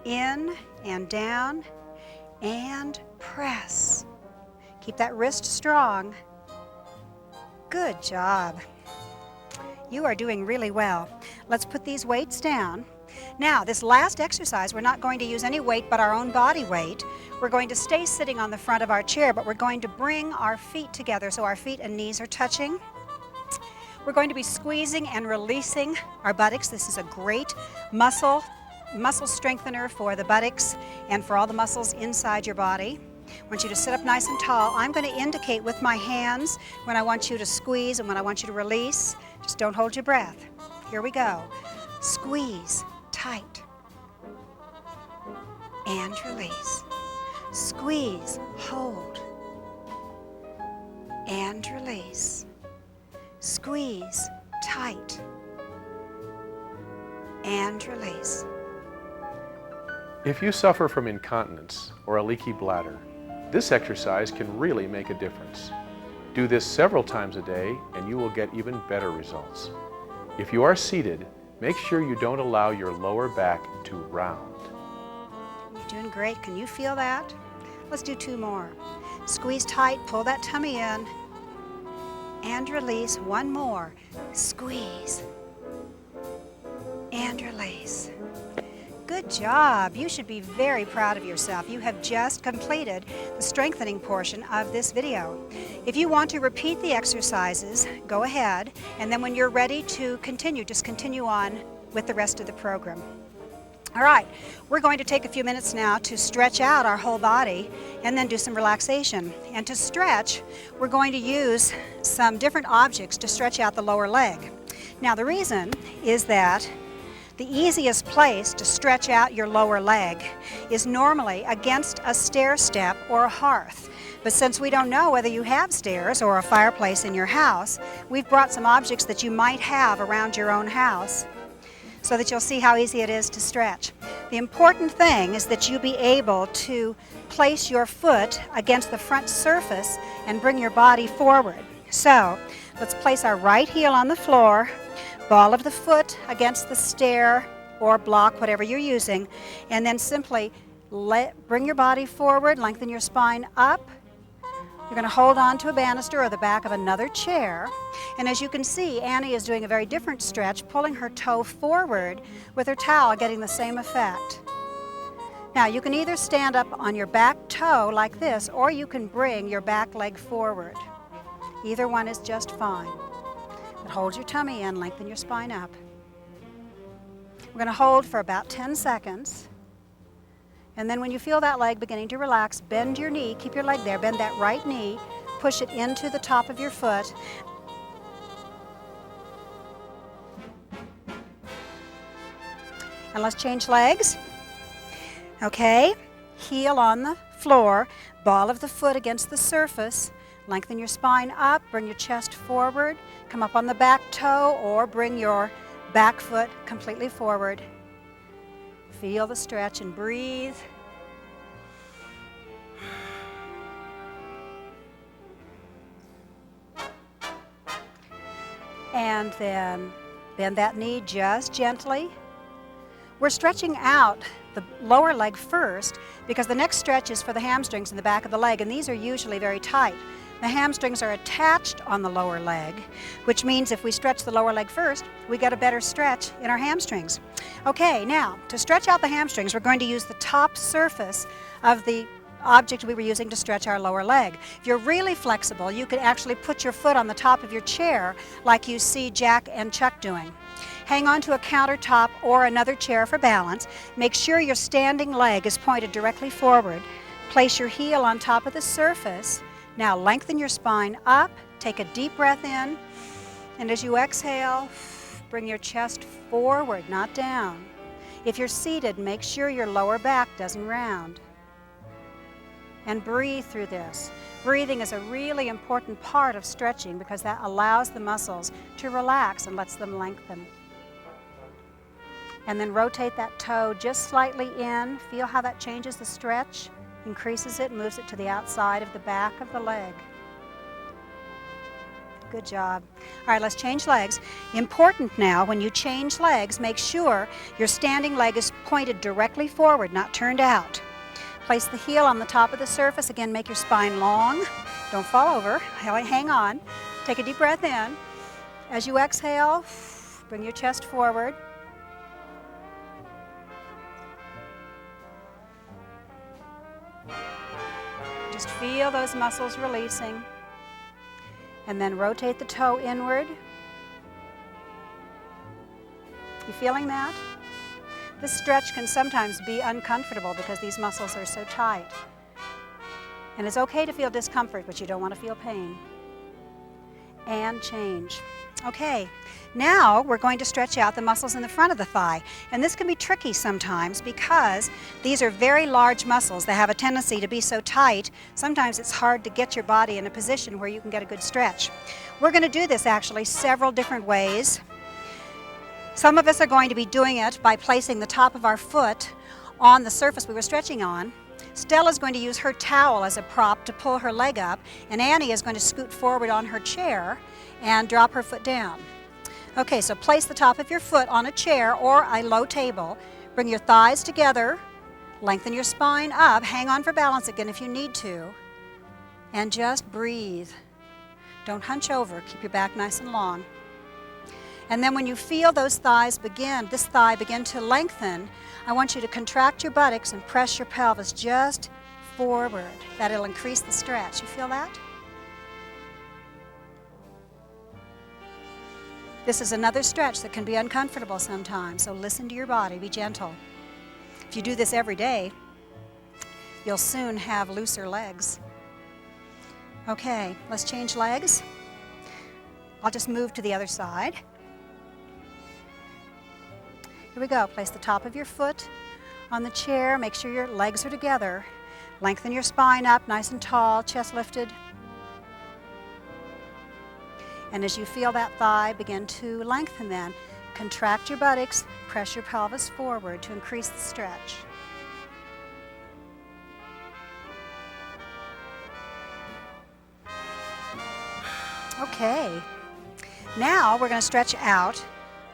in and down, and press. Keep that wrist strong. Good job. You are doing really well. Let's put these weights down. Now, this last exercise, we're not going to use any weight but our own body weight. We're going to stay sitting on the front of our chair, but we're going to bring our feet together so our feet and knees are touching. We're going to be squeezing and releasing our buttocks. This is a great muscle strengthener for the buttocks and for all the muscles inside your body. I want you to sit up nice and tall. I'm going to indicate with my hands when I want you to squeeze and when I want you to release. Just don't hold your breath. Here we go. Squeeze, tight, and release. Squeeze, hold, and release. Squeeze, tight, and release. If you suffer from incontinence or a leaky bladder, this exercise can really make a difference. Do this several times a day and you will get even better results. If you are seated, make sure you don't allow your lower back to round. You're doing great. Can you feel that? Let's do 2 more. Squeeze tight, pull that tummy in, and release. 1 more. Squeeze, and release. Good job. You should be very proud of yourself. You have just completed the strengthening portion of this video. If you want to repeat the exercises, go ahead, and then when you're ready to continue, just continue on with the rest of the program. All right, we're going to take a few minutes now to stretch out our whole body and then do some relaxation. And to stretch, we're going to use some different objects to stretch out the lower leg. Now, the reason is that the easiest place to stretch out your lower leg is normally against a stair step or a hearth. But since we don't know whether you have stairs or a fireplace in your house, we've brought some objects that you might have around your own house so that you'll see how easy it is to stretch. The important thing is that you be able to place your foot against the front surface and bring your body forward. So let's place our right heel on the floor, ball of the foot against the stair or block, whatever you're using, and then simply bring your body forward, lengthen your spine up. You're going to hold on to a banister or the back of another chair. And as you can see, Annie is doing a very different stretch, pulling her toe forward with her towel, getting the same effect. Now, you can either stand up on your back toe like this, or you can bring your back leg forward. Either one is just fine. But hold your tummy in, lengthen your spine up. We're going to hold for about 10 seconds. And then when you feel that leg beginning to relax, bend your knee, keep your leg there, bend that right knee, push it into the top of your foot. And let's change legs. Okay, heel on the floor, ball of the foot against the surface. Lengthen your spine up, bring your chest forward, come up on the back toe or bring your back foot completely forward. Feel the stretch and breathe. And then bend that knee just gently. We're stretching out the lower leg first because the next stretch is for the hamstrings in the back of the leg, and these are usually very tight. The hamstrings are attached on the lower leg, which means if we stretch the lower leg first, we get a better stretch in our hamstrings. Okay, now, to stretch out the hamstrings, we're going to use the top surface of the object we were using to stretch our lower leg. If you're really flexible, you could actually put your foot on the top of your chair like you see Jack and Chuck doing. Hang on to a countertop or another chair for balance. Make sure your standing leg is pointed directly forward. Place your heel on top of the surface. Now lengthen your spine up, take a deep breath in, and as you exhale, bring your chest forward, not down. If you're seated, make sure your lower back doesn't round. And breathe through this. Breathing is a really important part of stretching because that allows the muscles to relax and lets them lengthen. And then rotate that toe just slightly in. Feel how that changes the stretch. Increases it, moves it to the outside of the back of the leg. Good job. All right, let's change legs. Important now, when you change legs, make sure your standing leg is pointed directly forward, not turned out. Place the heel on the top of the surface. Again, make your spine long. Don't fall over. Hang on. Take a deep breath in. As you exhale, bring your chest forward. Just feel those muscles releasing. And then rotate the toe inward. You feeling that? This stretch can sometimes be uncomfortable because these muscles are so tight. And it's okay to feel discomfort, but you don't want to feel pain. And change. Okay, now we're going to stretch out the muscles in the front of the thigh. And this can be tricky sometimes because these are very large muscles. They have a tendency to be so tight, sometimes it's hard to get your body in a position where you can get a good stretch. We're going to do this actually several different ways. Some of us are going to be doing it by placing the top of our foot on the surface we were stretching on. Stella's going to use her towel as a prop to pull her leg up, and Annie is going to scoot forward on her chair and drop her foot down. Okay, so place the top of your foot on a chair or a low table. Bring your thighs together, lengthen your spine up, hang on for balance again if you need to, and just breathe. Don't hunch over, keep your back nice and long. And then when you feel those thighs begin, this thigh begin to lengthen, I want you to contract your buttocks and press your pelvis just forward. That'll increase the stretch. You feel that? This is another stretch that can be uncomfortable sometimes, so listen to your body, be gentle. If you do this every day, you'll soon have looser legs. Okay, let's change legs. I'll just move to the other side. Here we go. Place the top of your foot on the chair. Make sure your legs are together. Lengthen your spine up, nice and tall, chest lifted. And as you feel that thigh begin to lengthen then, contract your buttocks, press your pelvis forward to increase the stretch. Okay, now we're going to stretch out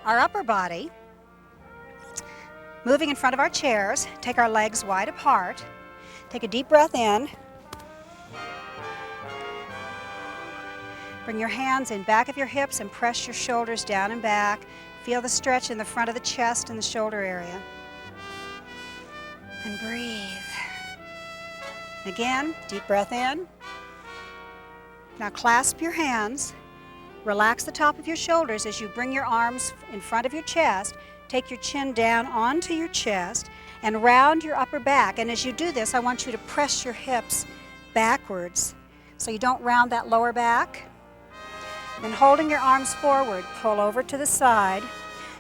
our upper body. Moving in front of our chairs, take our legs wide apart. Take a deep breath in. Bring your hands in back of your hips and press your shoulders down and back. Feel the stretch in the front of the chest and the shoulder area. And breathe. Again, deep breath in. Now clasp your hands. Relax the top of your shoulders as you bring your arms in front of your chest. Take your chin down onto your chest and round your upper back. And as you do this, I want you to press your hips backwards so you don't round that lower back. Then holding your arms forward, pull over to the side.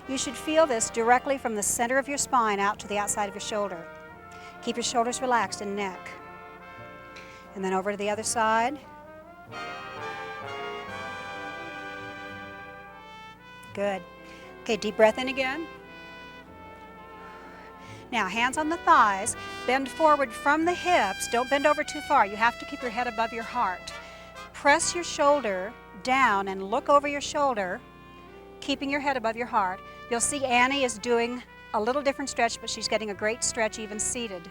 You should feel this directly from the center of your spine out to the outside of your shoulder. Keep your shoulders relaxed and neck. And then over to the other side. Good. Okay, deep breath in again. Now, hands on the thighs, bend forward from the hips. Don't bend over too far. You have to keep your head above your heart. Press your shoulder down and look over your shoulder, keeping your head above your heart. You'll see Annie is doing a little different stretch, but she's getting a great stretch even seated.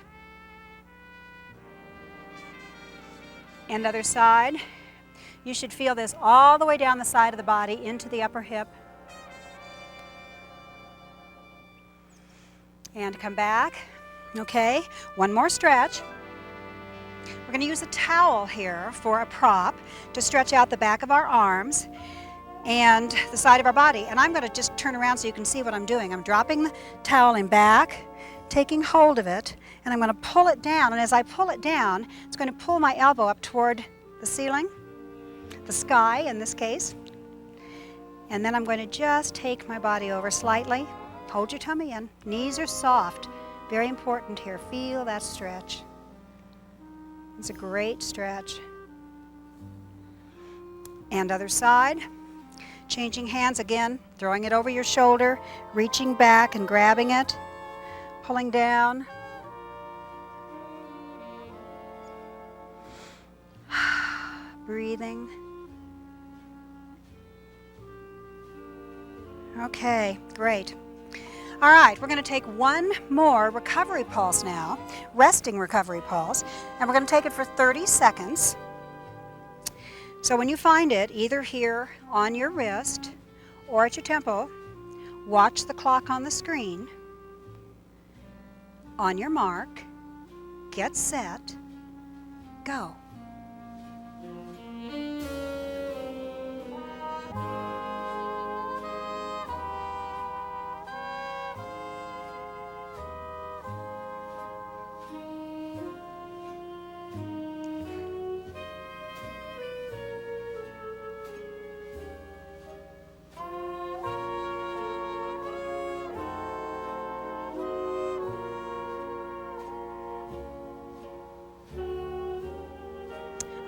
And other side. You should feel this all the way down the side of the body into the upper hip. And come back. Okay, one more stretch. We're going to use a towel here for a prop to stretch out the back of our arms and the side of our body. And I'm going to just turn around so you can see what I'm doing. I'm dropping the towel in back, taking hold of it, and I'm going to pull it down. And as I pull it down, it's going to pull my elbow up toward the ceiling, the sky in this case. And then I'm going to just take my body over slightly. Hold your tummy in. Knees are soft. Very important here. Feel that stretch. It's a great stretch. And other side. Changing hands again. Throwing it over your shoulder. Reaching back and grabbing it. Pulling down. Breathing. Okay, great. All right, we're going to take one more recovery pulse now, resting recovery pulse, and we're going to take it for 30 seconds. So when you find it, either here on your wrist or at your temple, watch the clock on the screen. On your mark, get set, go.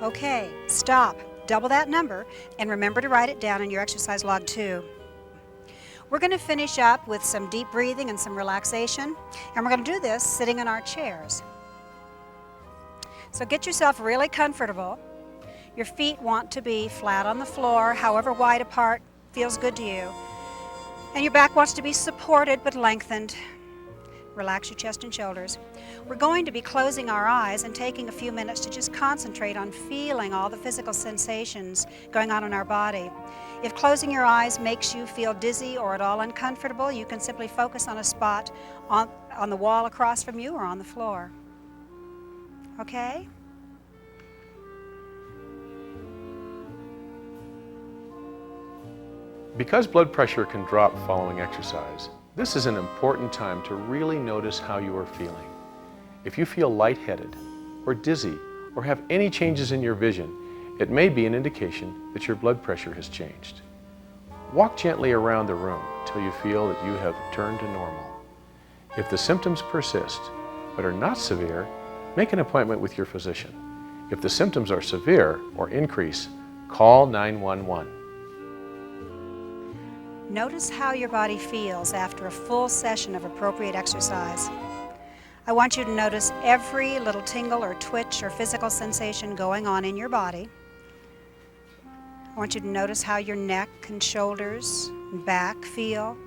Okay, stop. Double that number, and remember to write it down in your exercise log too. We're going to finish up with some deep breathing and some relaxation, and we're going to do this sitting in our chairs. So get yourself really comfortable. Your feet want to be flat on the floor, however wide apart feels good to you. And your back wants to be supported but lengthened. Relax your chest and shoulders. We're going to be closing our eyes and taking a few minutes to just concentrate on feeling all the physical sensations going on in our body. If closing your eyes makes you feel dizzy or at all uncomfortable, you can simply focus on a spot on the wall across from you or on the floor. Okay? Because blood pressure can drop following exercise, this is an important time to really notice how you are feeling. If you feel lightheaded, or dizzy, or have any changes in your vision, it may be an indication that your blood pressure has changed. Walk gently around the room until you feel that you have returned to normal. If the symptoms persist, but are not severe, make an appointment with your physician. If the symptoms are severe or increase, call 911. Notice how your body feels after a full session of appropriate exercise. I want you to notice every little tingle or twitch or physical sensation going on in your body. I want you to notice how your neck and shoulders and back feel,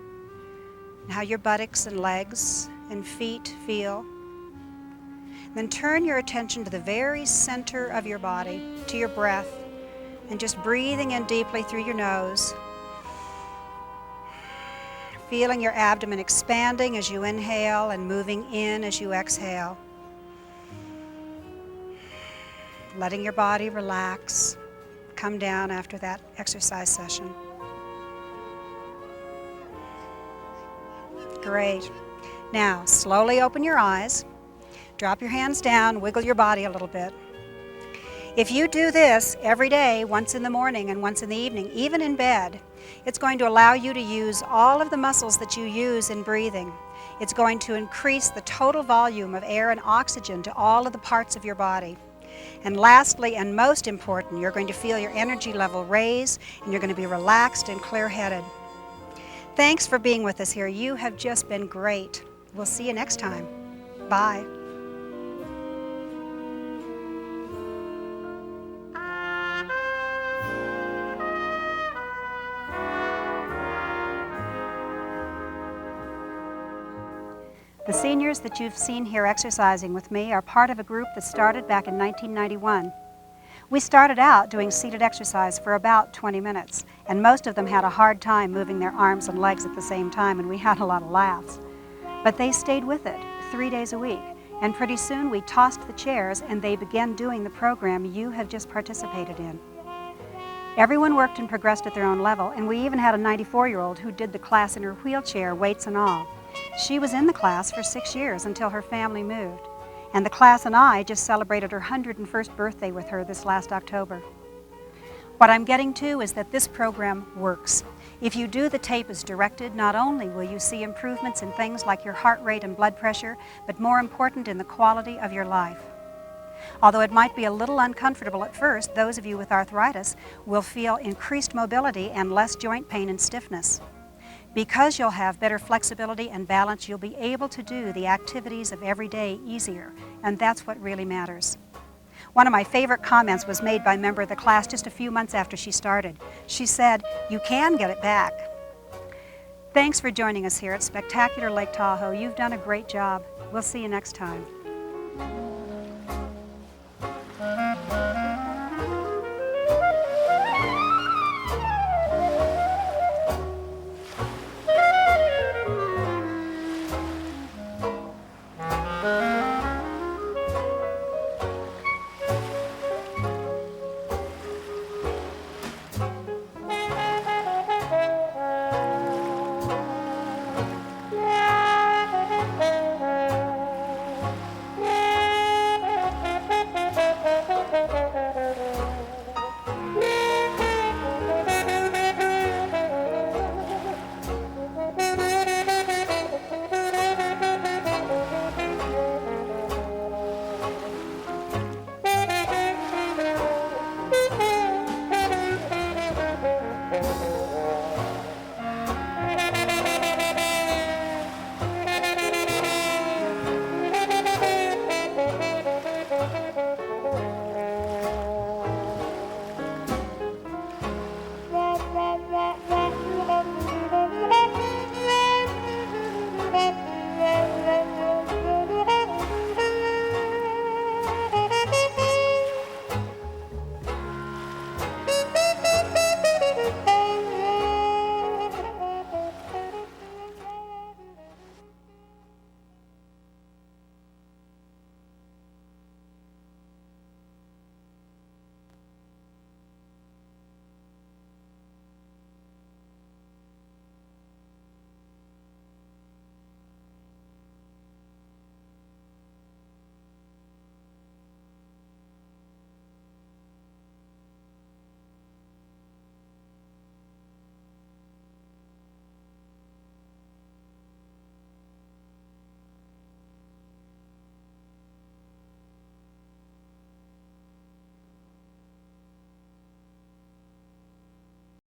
and how your buttocks and legs and feet feel. Then turn your attention to the very center of your body, to your breath, and just breathing in deeply through your nose. Feeling your abdomen expanding as you inhale and moving in as you exhale. Letting your body relax, come down after that exercise session. Great. Now, slowly open your eyes, drop your hands down, wiggle your body a little bit. If you do this every day, once in the morning and once in the evening, even in bed, it's going to allow you to use all of the muscles that you use in breathing. It's going to increase the total volume of air and oxygen to all of the parts of your body. And lastly, and most important, you're going to feel your energy level raise, and you're going to be relaxed and clear-headed. Thanks for being with us here. You have just been great. We'll see you next time. Bye. The seniors that you've seen here exercising with me are part of a group that started back in 1991. We started out doing seated exercise for about 20 minutes, and most of them had a hard time moving their arms and legs at the same time, and we had a lot of laughs. But they stayed with it 3 days a week, and pretty soon we tossed the chairs and they began doing the program you have just participated in. Everyone worked and progressed at their own level, and we even had a 94-year-old who did the class in her wheelchair, weights and all. She was in the class for 6 years until her family moved, and the class and I just celebrated her 101st birthday with her this last October. What I'm getting to is that this program works. If you do the tape as directed, not only will you see improvements in things like your heart rate and blood pressure, but more important, in the quality of your life. Although it might be a little uncomfortable at first, those of you with arthritis will feel increased mobility and less joint pain and stiffness. Because you'll have better flexibility and balance, you'll be able to do the activities of every day easier, and that's what really matters. One of my favorite comments was made by a member of the class just a few months after she started. She said, "You can get it back." Thanks for joining us here at Spectacular Lake Tahoe. You've done a great job. We'll see you next time.